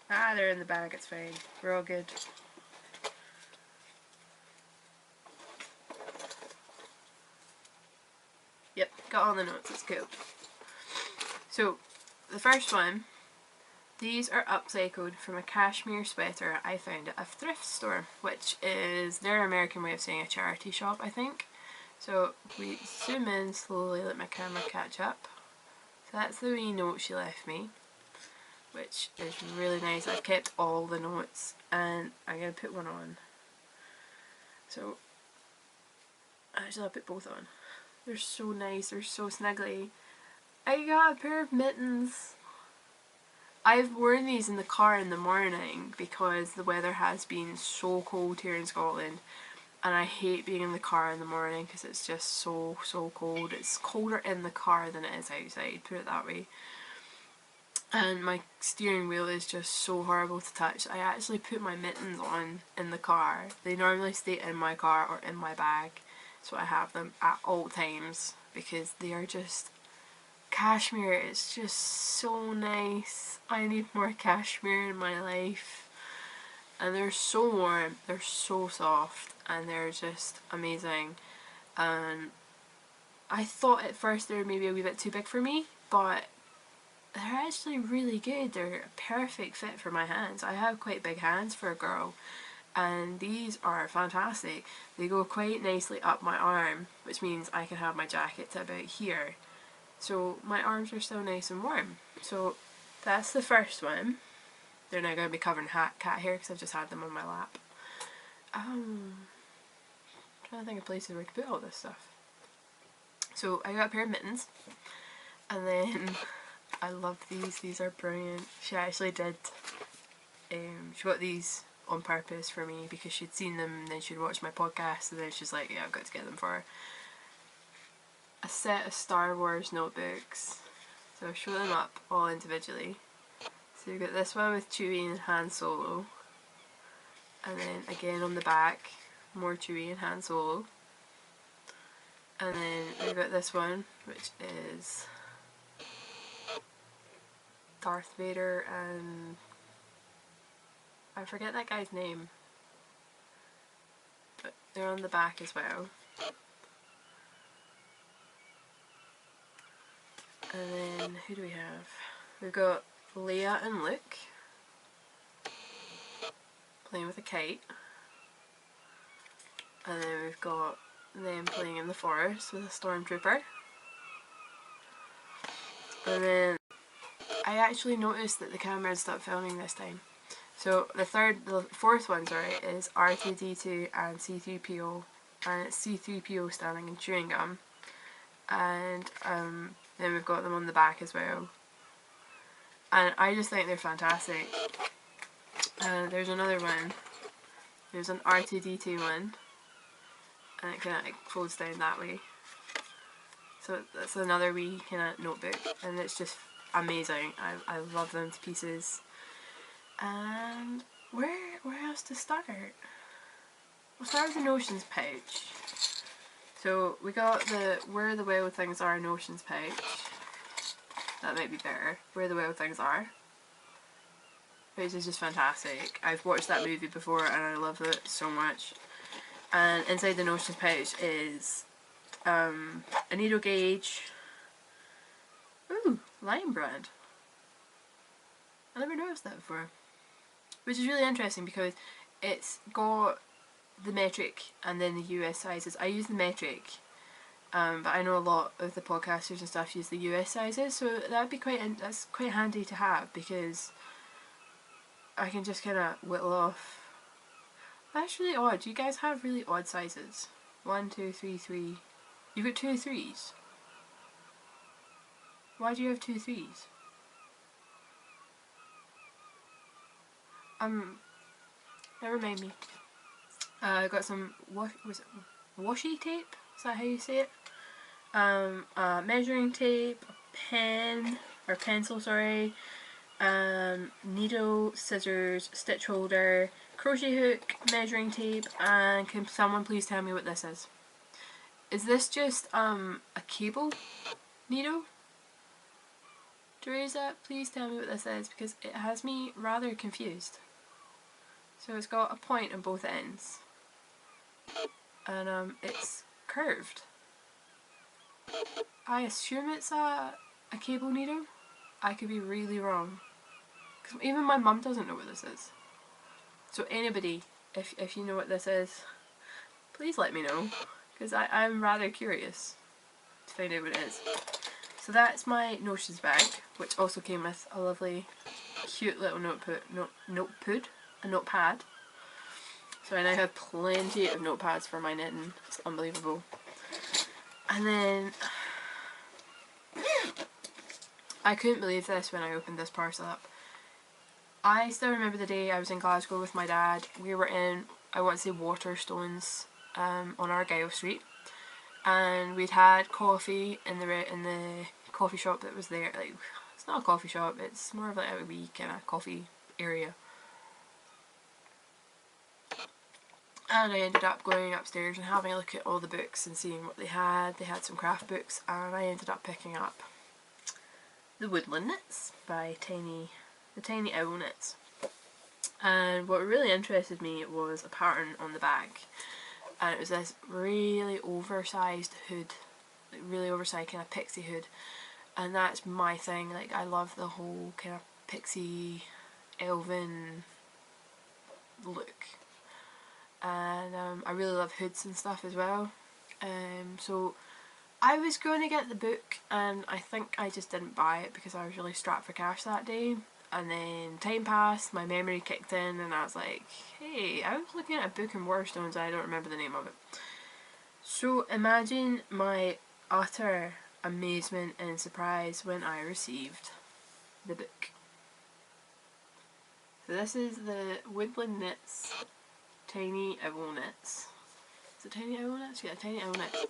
Speaker 1: Ah, they're in the bag, it's fine. We're all good. Yep, got all the notes, it's cool. So, the first one, these are upcycled from a cashmere sweater I found at a thrift store, which is their American way of saying a charity shop, I think. So we zoom in slowly, let my camera catch up. So that's the wee note she left me, which is really nice. I've kept all the notes, and I'm going to put one on. So actually I'll put both on. They're so nice, they're so snuggly. I got a pair of mittens. I've worn these in the car in the morning because the weather has been so cold here in Scotland, and I hate being in the car in the morning because it's just so cold. It's colder in the car than it is outside, put it that way. And my steering wheel is just so horrible to touch. I actually put my mittens on in the car. They normally stay in my car or in my bag, so I have them at all times because they are just cashmere. It's just so nice. I need more cashmere in my life. And they're so warm, they're so soft, and they're just amazing. And I thought at first they were maybe a wee bit too big for me, but they're actually really good. They're a perfect fit for my hands. I have quite big hands for a girl, and these are fantastic. They go quite nicely up my arm, which means I can have my jacket to about here. So my arms are still nice and warm. So that's the first one. They're now going to be covered in cat hair because I've just had them on my lap. I'm trying to think of places where to put all this stuff. So I got a pair of mittens, and then I love these. These are brilliant. She actually did. She got these on purpose for me because she'd seen them and then she'd watched my podcast, and then she's like, yeah, I've got to get them for her. A set of Star Wars notebooks. So I'll show them up all individually. So you've got this one with Chewie and Han Solo, and then again on the back, more Chewie and Han Solo, and then we've got this one which is Darth Vader and I forget that guy's name, but they're on the back as well. And then who do we have? We've got Leia and Luke playing with a kite, and then we've got them playing in the forest with a stormtrooper. And then I actually noticed that the camera had stopped filming this time. So the fourth one, sorry, is R2-D2 and C-3PO, and it's C-3PO standing and chewing gum. And then we've got them on the back as well. And I just think they're fantastic. There's another one. There's an R2-D2 one, and it kind of folds down that way. So that's another wee kind of notebook, and it's just amazing. I love them to pieces. And where else to start? We'll start with the notions pouch. So we got the Where the Wild Things Are notions pouch. That might be better. Where the Wild Things Are, which is just fantastic. I've watched that movie before and I love it so much. And inside the notions pouch is a needle gauge. Ooh, Lion Brand. I never noticed that before. Which is really interesting because it's got the metric and then the US sizes. I use the metric, but I know a lot of the podcasters and stuff use the US sizes, so that'd be that's quite handy to have because I can just kind of whittle off. That's really odd. You guys have really odd sizes. 1, 2, 3, 3. You've got 2 3s. Why do you have 2 3s? Never mind me. I got some washi tape. Is that how you say it? Measuring tape, a pen or pencil, sorry. Needle, scissors, stitch holder, crochet hook, measuring tape, and can someone please tell me what this is? Is this just a cable needle? Teresa, please tell me what this is because it has me rather confused. So it's got a point on both ends, and it's curved. I assume it's a cable needle. I could be really wrong, because even my mum doesn't know what this is. So anybody, if you know what this is, please let me know, because I'm rather curious to find out what it is. So that's my notions bag, which also came with a lovely, cute little notepad. So I now have plenty of notepads for my knitting. It's unbelievable. And then I couldn't believe this when I opened this parcel up. I still remember the day I was in Glasgow with my dad. We were in, I want to say, Waterstones, on Argyle Street, and we'd had coffee in the coffee shop that was there. Like, it's not a coffee shop, it's more of like a wee kind of coffee area. And I ended up going upstairs and having a look at all the books and seeing what they had. They had some craft books, and I ended up picking up The Woodland Knits by the Tiny Owl Knits. And what really interested me was a pattern on the back, and it was this really oversized hood, like really oversized kind of pixie hood, and that's my thing. Like, I love the whole kind of pixie elven look, and I really love hoods and stuff as well. So I was going to get the book, and I think I just didn't buy it because I was really strapped for cash that day. And then time passed, my memory kicked in, and I was like, hey, I was looking at a book in Waterstones, I don't remember the name of it. So imagine my utter amazement and surprise when I received the book. So this is the Woodland Knits Tiny Owl Knits. Is it Tiny Owl Knits? Yeah, Tiny Owl Knits.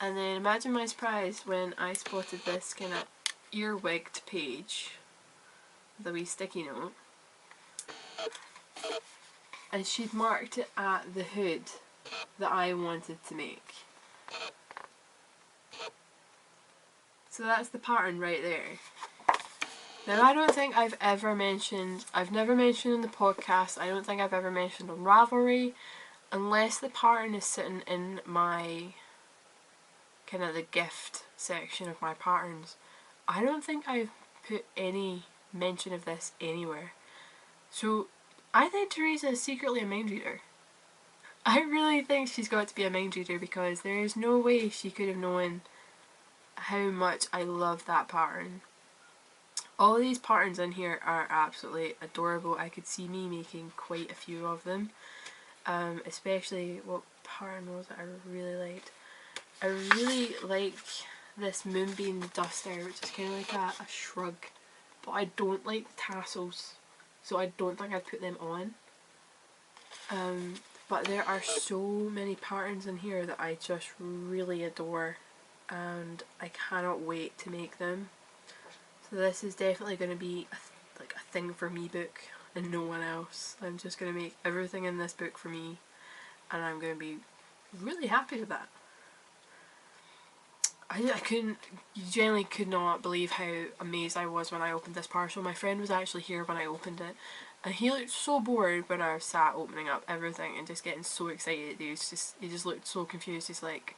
Speaker 1: And then imagine my surprise when I spotted this kind of earwigged page, the wee sticky note, and she'd marked it at the hood that I wanted to make. So that's the pattern right there. Now, I don't think I've never mentioned in the podcast, I don't think I've ever mentioned on Ravelry, unless the pattern is sitting in my kind of the gift section of my patterns. I don't think I've put any mention of this anywhere. So I think Teresa is secretly a mind reader. I really think she's got to be a mind reader, because there is no way she could have known how much I love that pattern. All these patterns in here are absolutely adorable. I could see me making quite a few of them. Especially, what pattern was it I really liked? I really like this Moonbeam Duster, which is kind of like a shrug. But I don't like the tassels, so I don't think I'd put them on. But there are so many patterns in here that I just really adore, and I cannot wait to make them. So this is definitely going to be like a thing for me book and no one else. I'm just going to make everything in this book for me, and I'm going to be really happy with that. You genuinely could not believe how amazed I was when I opened this parcel. My friend was actually here when I opened it, and he looked so bored when I was sat opening up everything and just getting so excited. He just looked so confused. He's like,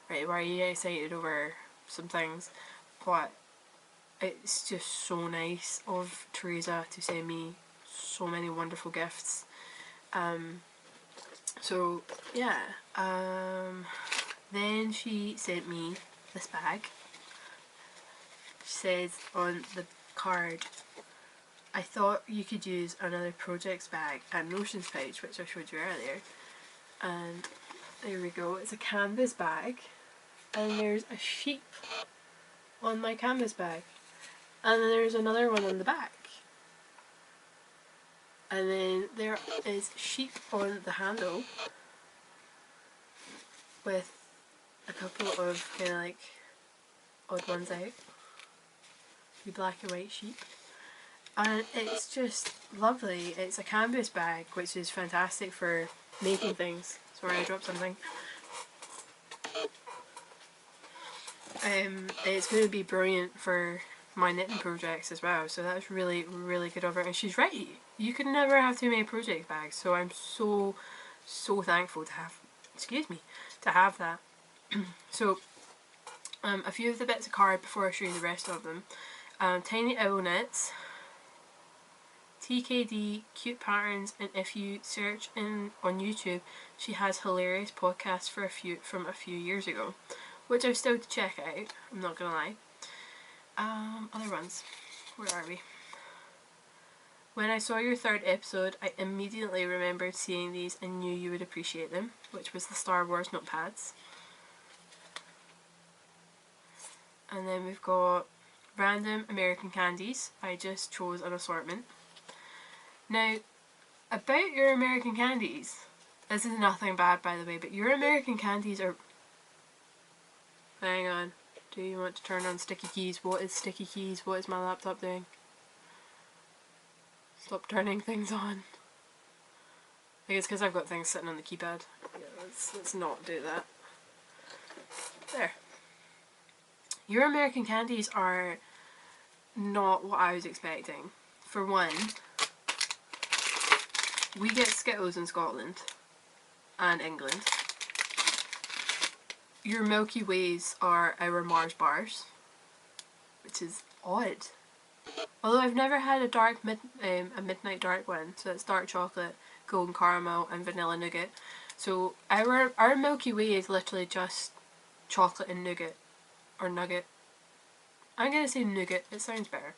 Speaker 1: right, why are you excited over some things? But it's just so nice of Teresa to send me so many wonderful gifts. So yeah, then she sent me this bag. She says on the card, I thought you could use another projects bag and notions pouch, which I showed you earlier. And there we go, it's a canvas bag, and there's a sheep on my canvas bag, and then there's another one on the back, and then there is sheep on the handle with a couple of kind of like odd ones out, the black and white sheep, and it's just lovely. It's a canvas bag, which is fantastic for making things. Sorry, I dropped something. It's going to be brilliant for my knitting projects as well, so that's really, really good of her. And she's right, you can never have too many project bags, so I'm so thankful to have, to have that. So a few of the bits of card before I show you the rest of them. Tiny Owl Knits, TKD Cute Patterns, and if you search on YouTube, she has hilarious podcasts from a few years ago, which I've still to check out, I'm not gonna lie. Other ones, where are we? When I saw your third episode, I immediately remembered seeing these and knew you would appreciate them, which was the Star Wars notepads. And then we've got Random American Candies. I just chose an assortment. Now, about your American candies, This is nothing bad, by the way, but your American candies are... Hang on. Do you want to turn on sticky keys? What is sticky keys? What is my laptop doing? Stop turning things on. I think it's because I've got things sitting on the keypad. Yeah, let's not do that. There. Your American candies are not what I was expecting. For one, we get Skittles in Scotland and England. Your Milky Ways are our Mars bars, which is odd. Although I've never had a midnight dark one, so it's dark chocolate, golden caramel, and vanilla nougat. So our Milky Way is literally just chocolate and nougat, or nugget. I'm gonna say nougat. It sounds better.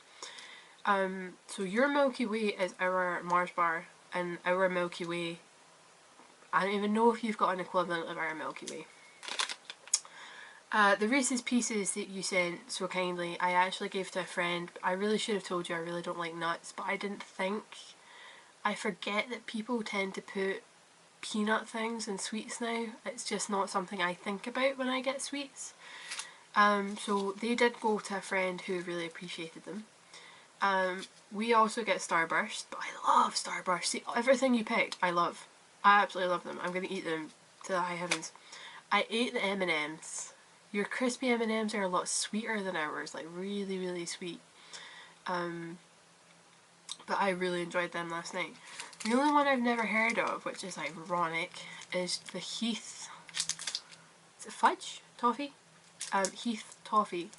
Speaker 1: So your Milky Way is our Mars bar, and our Milky Way, I don't even know if you've got an equivalent of our Milky Way. The Reese's Pieces that you sent so kindly, I actually gave to a friend. I really should have told you I really don't like nuts, but I didn't think. I forget that people tend to put peanut things in sweets now. It's just not something I think about when I get sweets. So they did go to a friend who really appreciated them. We also get Starburst, but I love Starburst. See, everything you picked, I love. I absolutely love them. I'm going to eat them to the high heavens. I ate the M&Ms. Your crispy M&Ms are a lot sweeter than ours, like really, really sweet. But I really enjoyed them last night. The only one I've never heard of, which is ironic, is the Heath... Is it fudge? Toffee? Heath Toffee,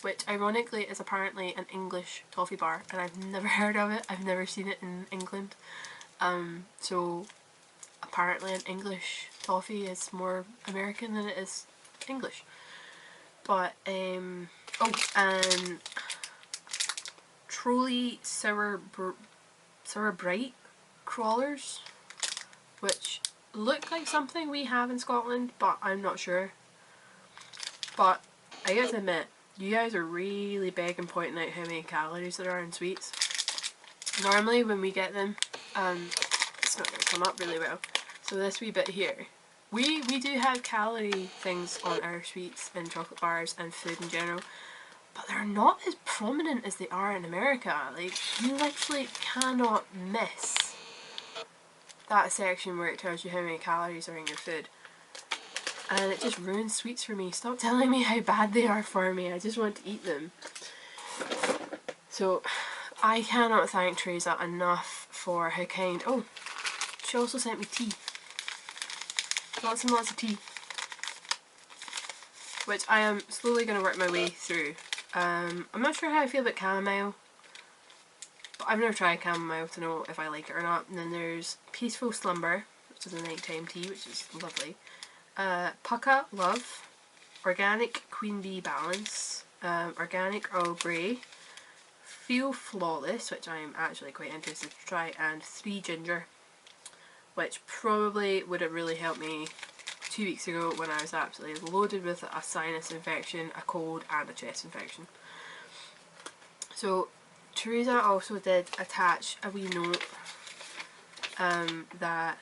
Speaker 1: which ironically is apparently an English toffee bar, and I've never heard of it. I've never seen it in England. So apparently an English toffee is more American than it is English. But, oh, and Trolley Sour Bright crawlers, which look like something we have in Scotland, but I'm not sure. But I get to admit, you guys are really big and pointing out how many calories there are in sweets. Normally when we get them, it's not going to come up really well. So this wee bit here, we do have calorie things on our sweets and chocolate bars and food in general, but they're not as prominent as they are in America. Like, you literally cannot miss that section where it tells you how many calories are in your food. And it just ruins sweets for me. Stop telling me how bad they are for me. I just want to eat them. So, I cannot thank Teresa enough for how kind... Oh, she also sent me tea. Lots and lots of tea. Which I am slowly going to work my way through. I'm not sure how I feel about chamomile. But I've never tried chamomile to know if I like it or not. And then there's Peaceful Slumber, which is a nighttime tea, which is lovely. Pucka Love, Organic Queen Bee Balance, Organic Earl Grey, Feel Flawless, which I am actually quite interested to try, and 3 Ginger, which probably would have really helped me 2 weeks ago when I was absolutely loaded with a sinus infection, a cold and a chest infection. So Teresa also did attach a wee note that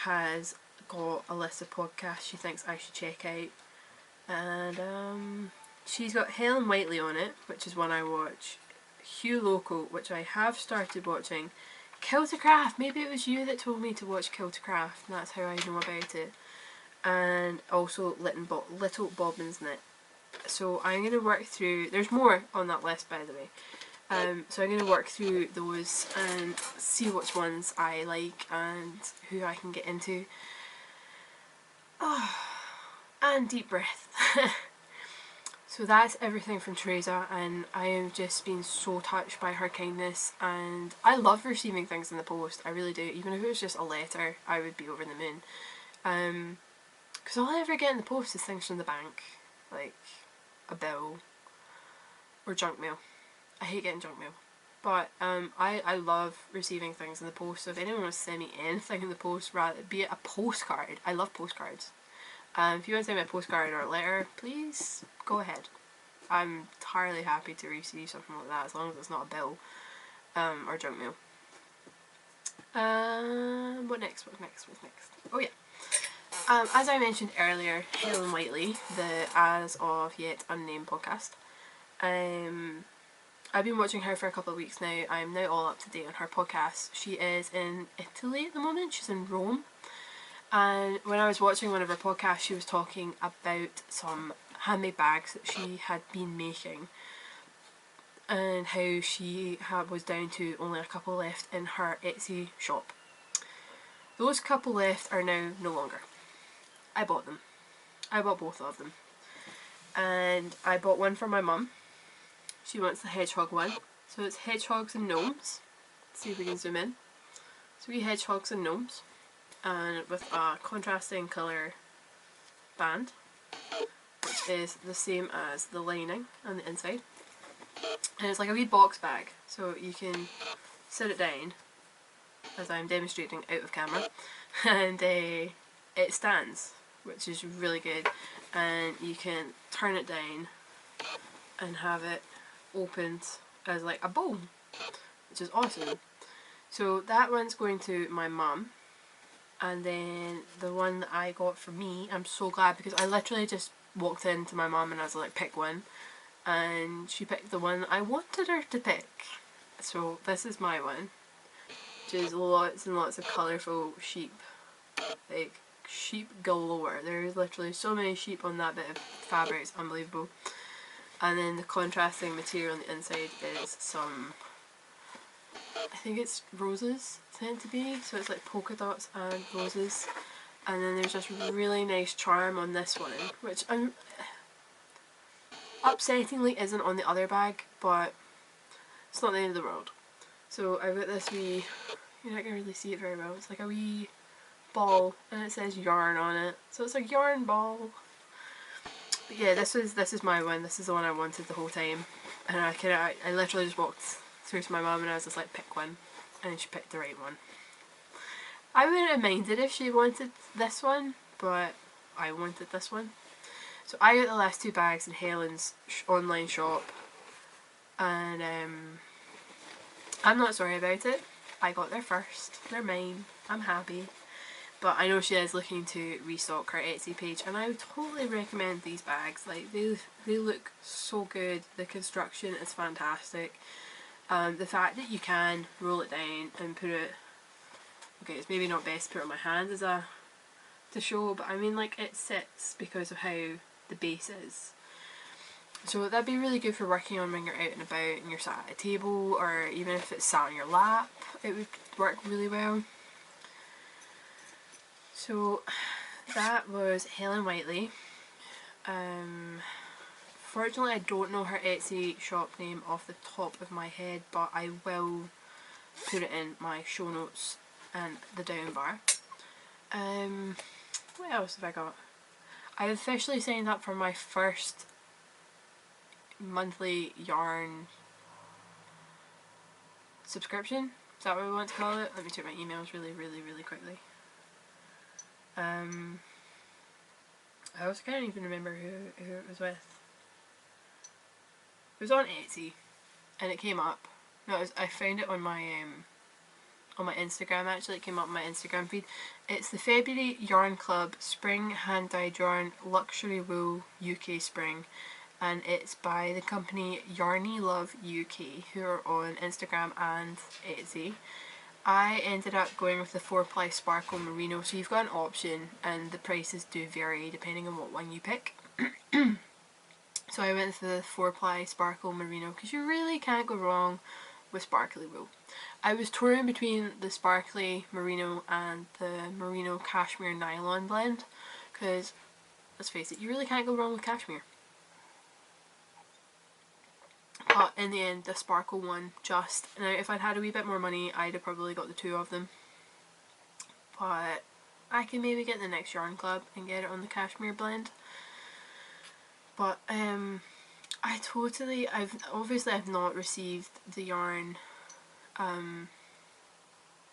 Speaker 1: has got a list of podcasts she thinks I should check out, and she's got Helen Whiteley on it, which is one I watch, Hugh Local, which I have started watching, Kiltacraft, maybe it was you that told me to watch Kiltacraft, and that's how I know about it, and also Little Bobbin's Knit. So I'm going to work through, there's more on that list by the way, so I'm going to work through those and see which ones I like and who I can get into. Oh, and deep breath. So that's everything from Teresa, and I have just been so touched by her kindness, and I love receiving things in the post, I really do. Even if it was just a letter, I would be over the moon. Because all I ever get in the post is things from the bank, like a bill or junk mail. I hate getting junk mail. But I love receiving things in the post, so if anyone wants to send me anything in the post, rather be it a postcard, I love postcards. If you want to send me a postcard or a letter, please go ahead. I'm entirely happy to receive something like that, as long as it's not a bill or junk mail. What next? What's next? Oh yeah. As I mentioned earlier, Helen Whiteley, the As of Yet Unnamed podcast. I've been watching her for a couple of weeks now. I'm now all up to date on her podcast. She is in Italy at the moment. She's in Rome. And when I was watching one of her podcasts, she was talking about some handmade bags that she had been making, and how she was down to only a couple left in her Etsy shop. Those couple left are now no longer. I bought them. I bought both of them. And I bought one for my mum. She wants the hedgehog one. So it's hedgehogs and gnomes. Let's see if we can zoom in. 3 hedgehogs and gnomes. And with a contrasting colour band, which is the same as the lining on the inside. And it's like a wee box bag, so you can sit it down, as I'm demonstrating out of camera, and it stands, which is really good, and you can turn it down and have it opened as like a bowl, which is awesome. So that one's going to my mum, and then the one that I got for me, I'm so glad, because I literally just walked into my mum and I was like, pick one, and she picked the one I wanted her to pick. So this is my one, which is lots and lots of colourful sheep, like sheep galore. There's literally so many sheep on that bit of fabric, it's unbelievable. And then the contrasting material on the inside is some, I think it's roses tend to be, so it's like polka dots and roses. And then there's this really nice charm on this one, which upsettingly isn't on the other bag, but it's not the end of the world. So I've got this wee, you're not going to really see it very well, it's like a wee ball and it says yarn on it, so it's a yarn ball. But yeah, this is my one. This is the one I wanted the whole time, and I literally just walked through to my mum and I was just like, pick one, and she picked the right one. I wouldn't have minded if she wanted this one, but I wanted this one. So I got the last 2 bags in Helen's online shop, and I'm not sorry about it. I got there first. They're mine. I'm happy. But I know she is looking to restock her Etsy page, and I would totally recommend these bags. Like, they look so good. The construction is fantastic. The fact that you can roll it down and put it, okay, it's maybe not best to put it on my hand as to show, but I mean, like, it sits because of how the base is. So that'd be really good for working on when you're out and about and you're sat at a table, or even if it's sat on your lap, it would work really well. So that was Helen Whiteley. Fortunately I don't know her Etsy shop name off the top of my head, but I will put it in my show notes and the down bar. What else have I got? I officially signed up for my first monthly yarn subscription. Is that what we want to call it? Let me check my emails really quickly. I also can't even remember who it was with. It was on Etsy, and it came up. No, I found it on my Instagram. Actually, it came up on my Instagram feed. It's the February Yarn Club Spring Hand Dyed Yarn Luxury Wool UK Spring, and it's by the company Yarny Love UK, who are on Instagram and Etsy. I ended up going with the 4-ply Sparkle Merino, so you've got an option and the prices do vary depending on what one you pick. So I went for the 4-ply Sparkle Merino because you really can't go wrong with sparkly wool. I was torn between the sparkly merino and the merino cashmere nylon blend, because let's face it, you really can't go wrong with cashmere. But in the end, the sparkle one just, now if I'd had a wee bit more money, I'd have probably got the 2 of them. But I can maybe get the next yarn club and get it on the cashmere blend. But I've not received the yarn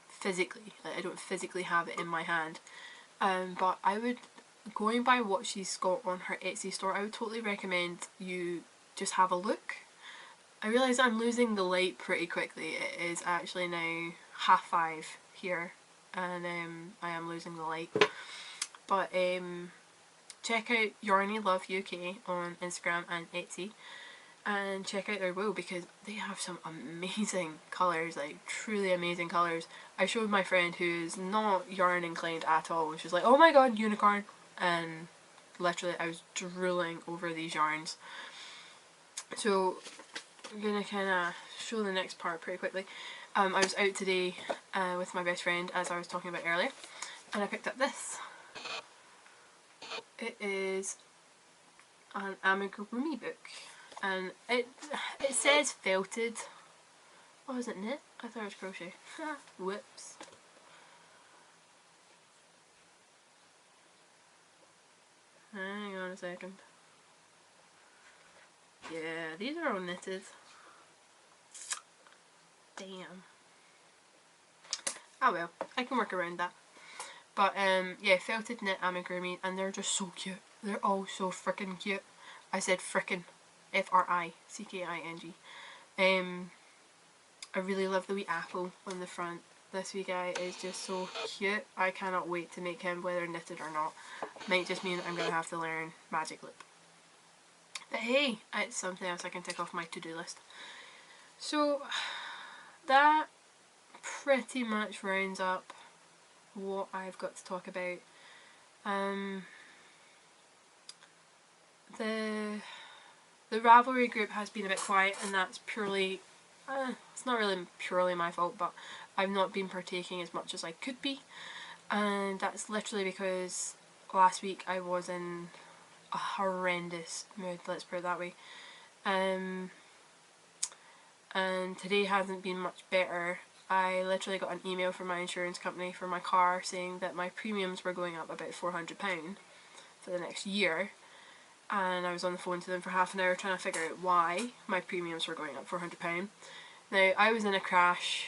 Speaker 1: physically. Like, I don't physically have it in my hand. But I would, going by what she's got on her Etsy store, I would totally recommend you just have a look. I realise I'm losing the light pretty quickly. It is actually now 5:30 here, and I am losing the light. But check out Yarny Love UK on Instagram and Etsy, and check out their wool because they have some amazing colours, like truly amazing colours. I showed my friend who's not yarn inclined at all, and she was like, oh my god, unicorn, and literally I was drooling over these yarns. So I'm gonna kind of show the next part pretty quickly. I was out today with my best friend, as I was talking about earlier, and I picked up this. It is an amigurumi book, and it says felted. Oh, is it knit? I thought it was crochet. Whoops. Hang on a second. Yeah, these are all knitted. Damn. Oh well, I can work around that. But yeah, felted knit amigurumi, and they're just so cute. They're all so frickin' cute. I said frickin'. Fricking. I really love the wee apple on the front. This wee guy is just so cute. I cannot wait to make him, whether knitted or not. Might just mean I'm going to have to learn Magic Loop. But hey, it's something else I can tick off my to-do list. So that pretty much rounds up what I've got to talk about. The Ravelry group has been a bit quiet, and that's purely, it's not really purely my fault, but I've not been partaking as much as I could be, and that's literally because last week I was in a horrendous mood, let's put it that way, and today hasn't been much better. I literally got an email from my insurance company for my car saying that my premiums were going up about £400 for the next year, and I was on the phone to them for half an hour trying to figure out why my premiums were going up £400. Now, I was in a crash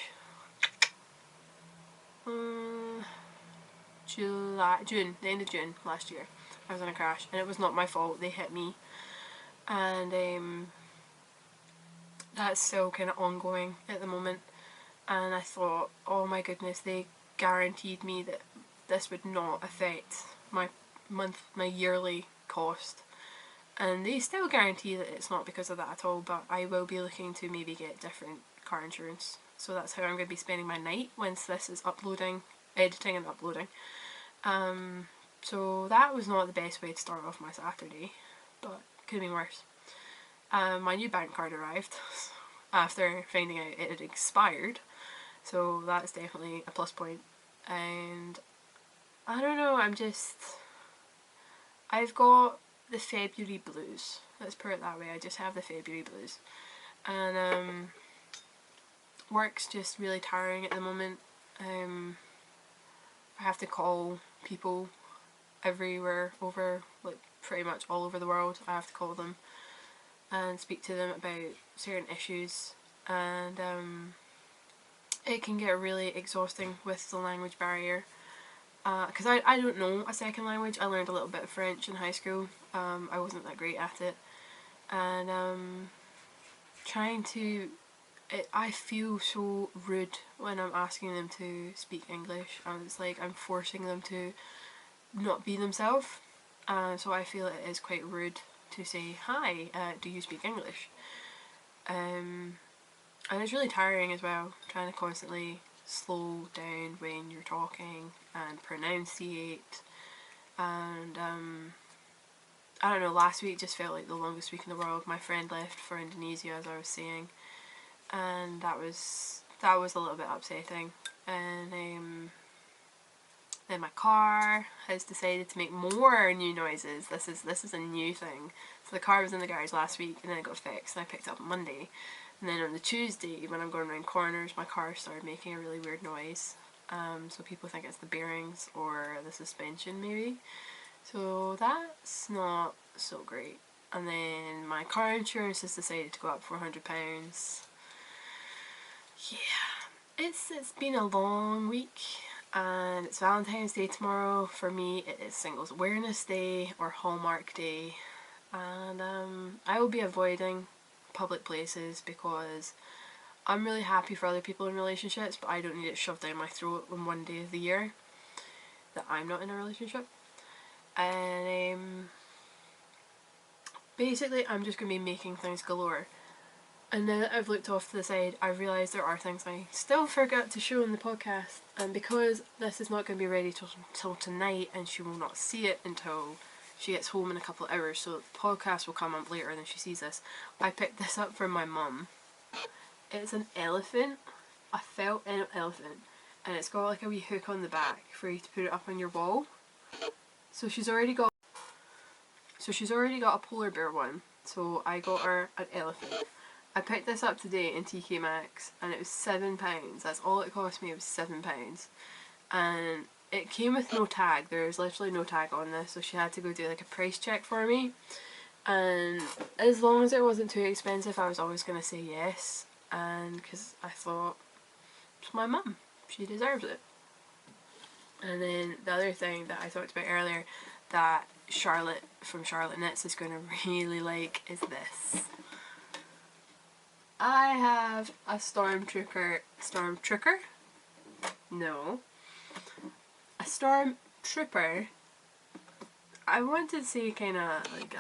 Speaker 1: June, the end of June last year. I was in a crash, and it was not my fault. They hit me, and that's still kind of ongoing at the moment. And I thought, oh my goodness, they guaranteed me that this would not affect my yearly cost, and they still guarantee that it's not because of that at all, but I will be looking to maybe get different car insurance. So that's how I'm going to be spending my night once this is editing and uploading. So that was not the best way to start off my Saturday, but it could have been worse. My new bank card arrived after finding out it had expired, so that's definitely a plus point. And I don't know, I've got the February blues, let's put it that way. I just have the February blues, and work's just really tiring at the moment. I have to call people everywhere over, like pretty much all over the world. I have to call them and speak to them about certain issues, and it can get really exhausting with the language barrier, because I don't know a second language. I learned a little bit of French in high school. I wasn't that great at it, and I feel so rude when I'm asking them to speak English, and it's like I'm forcing them to not be themselves, so I feel it is quite rude to say, hi, do you speak English? And it's really tiring as well, trying to constantly slow down when you're talking and pronunciate, and I don't know, last week just felt like the longest week in the world. My friend left for Indonesia, as I was saying, and that was a little bit upsetting. And then my car has decided to make more new noises. This is a new thing. So the car was in the garage last week, and then it got fixed, and I picked it up on Monday. And then on the Tuesday, when I'm going around corners, my car started making a really weird noise. So people think it's the bearings or the suspension maybe. So that's not so great. And then my car insurance has decided to go up £400. Yeah, it's been a long week, and it's Valentine's Day tomorrow. For me, it is Singles Awareness Day or Hallmark Day, and I will be avoiding public places because I'm really happy for other people in relationships, but I don't need it shoved down my throat on one day of the year that I'm not in a relationship. And basically I'm just going to be making things galore. And now that I've looked off to the side, I've realised there are things I still forgot to show in the podcast, and because this is not going to be ready till tonight, and she will not see it until she gets home in a couple of hours, so the podcast will come up later than she sees this. I picked this up from my mum. It's an elephant, a felt elephant, and it's got like a wee hook on the back for you to put it up on your wall. So she's already got a polar bear one, so I got her an elephant. I picked this up today in TK Maxx and it was £7. That's all it cost me, it was £7. And it came with no tag. There's literally no tag on this, so she had to go do like a price check for me. And as long as it wasn't too expensive, I was always going to say yes. And because I thought, it's my mum, she deserves it. And then the other thing that I talked about earlier that Charlotte from Charlotte Knits is going to really like is this. I have a stormtrooper? No. A stormtrooper. I want to say kinda like,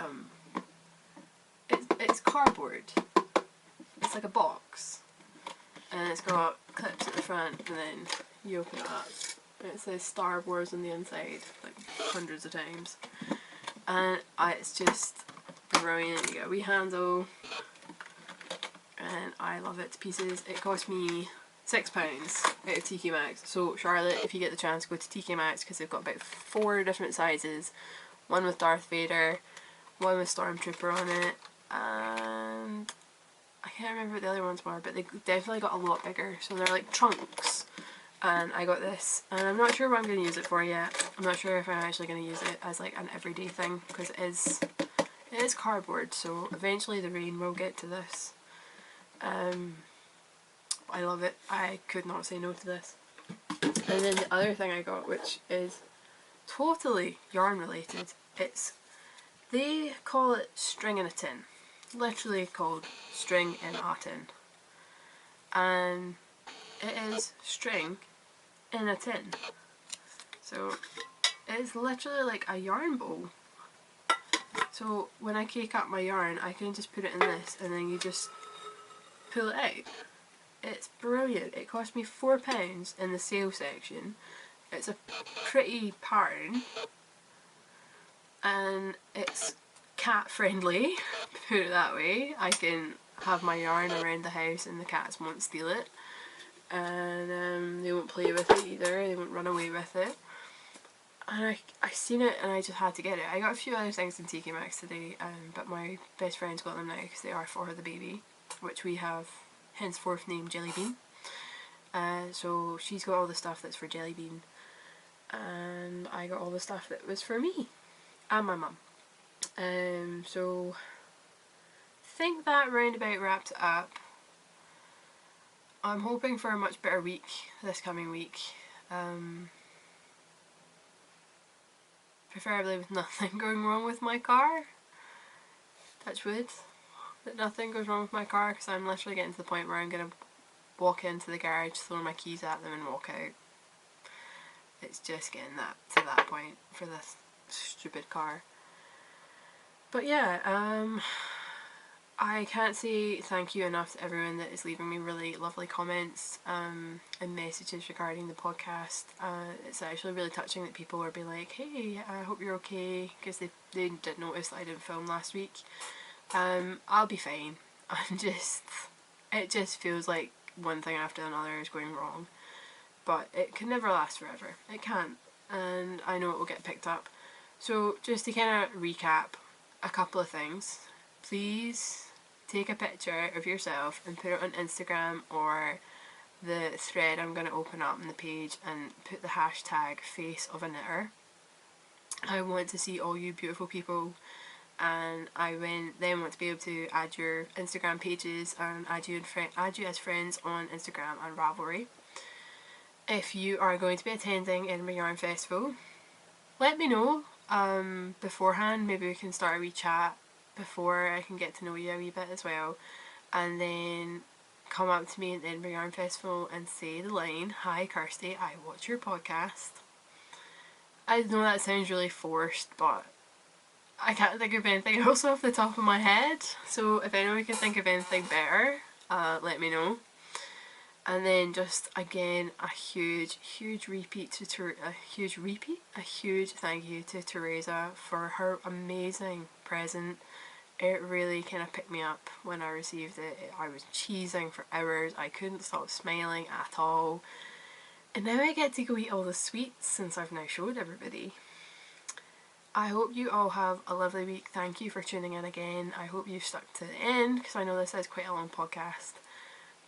Speaker 1: it's cardboard. It's like a box. And it's got clips at the front and then you open it up. And it says Star Wars on the inside, like hundreds of times. And it's just brilliant. You get a wee handle. And I love it to pieces. It cost me £6 out of TK Maxx. So Charlotte, if you get the chance, go to TK Maxx because they've got about 4 different sizes. One with Darth Vader, one with Stormtrooper on it, and I can't remember what the other ones were, but they definitely got a lot bigger. So they're like trunks. And I got this, and I'm not sure what I'm going to use it for yet. I'm not sure if I'm actually going to use it as like an everyday thing because it is cardboard. So eventually the rain will get to this. I love it. I could not say no to this. And then the other thing I got, which is totally yarn related, they call it string in a tin. Literally called string in a tin. And it is string in a tin. So it's literally like a yarn bowl. So when I cake up my yarn, I can just put it in this and then you just pull it out. It's brilliant. It cost me £4 in the sale section. It's a pretty pattern and it's cat friendly, put it that way. I can have my yarn around the house and the cats won't steal it, and they won't play with it either, they won't run away with it. And I seen it and I just had to get it. I got a few other things in TK Maxx today, but my best friend's got them now because they are for the baby, which we have henceforth named Jellybean. So she's got all the stuff that's for Jellybean, and I got all the stuff that was for me and my mum. So I think that roundabout wrapped it up. I'm hoping for a much better week this coming week. Preferably with nothing going wrong with my car. Touch wood. That nothing goes wrong with my car, because I'm literally getting to the point where I'm going to walk into the garage, throw my keys at them and walk out. It's just getting to that point for this stupid car. But yeah, I can't say thank you enough to everyone that is leaving me really lovely comments and messages regarding the podcast. It's actually really touching that people are being like, hey, I hope you're okay, because they did notice that I didn't film last week. I'll be fine. It just feels like one thing after another is going wrong. But it can never last forever. It can't. And I know it will get picked up. So just to kind of recap a couple of things. Please take a picture of yourself and put it on Instagram or the thread I'm going to open up on the page, and put the hashtag faceofaknitter. I want to see all you beautiful people, and I then want to be able to add your Instagram pages and add you as friends on Instagram and Ravelry. If you are going to be attending Edinburgh Yarn Festival, let me know beforehand. Maybe we can start a wee chat before I can get to know you a wee bit as well, and then come up to me at the Edinburgh Yarn Festival and say the line, "Hi Kirsty, I watch your podcast." I know that sounds really forced, but I can't think of anything else off the top of my head, so if anyone can think of anything better, let me know. And then just again a huge thank you to Teresa for her amazing present. It really kind of picked me up when I received it. I was cheesing for hours, I couldn't stop smiling at all, and now I get to go eat all the sweets since I've now showed everybody. I hope you all have a lovely week. Thank you for tuning in again. I hope you've stuck to the end because I know this is quite a long podcast.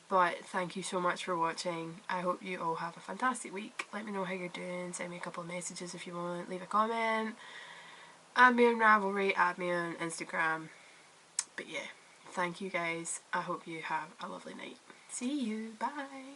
Speaker 1: But thank you so much for watching. I hope you all have a fantastic week. Let me know how you're doing. Send me a couple of messages if you want. Leave a comment. Add me on Ravelry. Add me on Instagram. But yeah, thank you guys. I hope you have a lovely night. See you. Bye.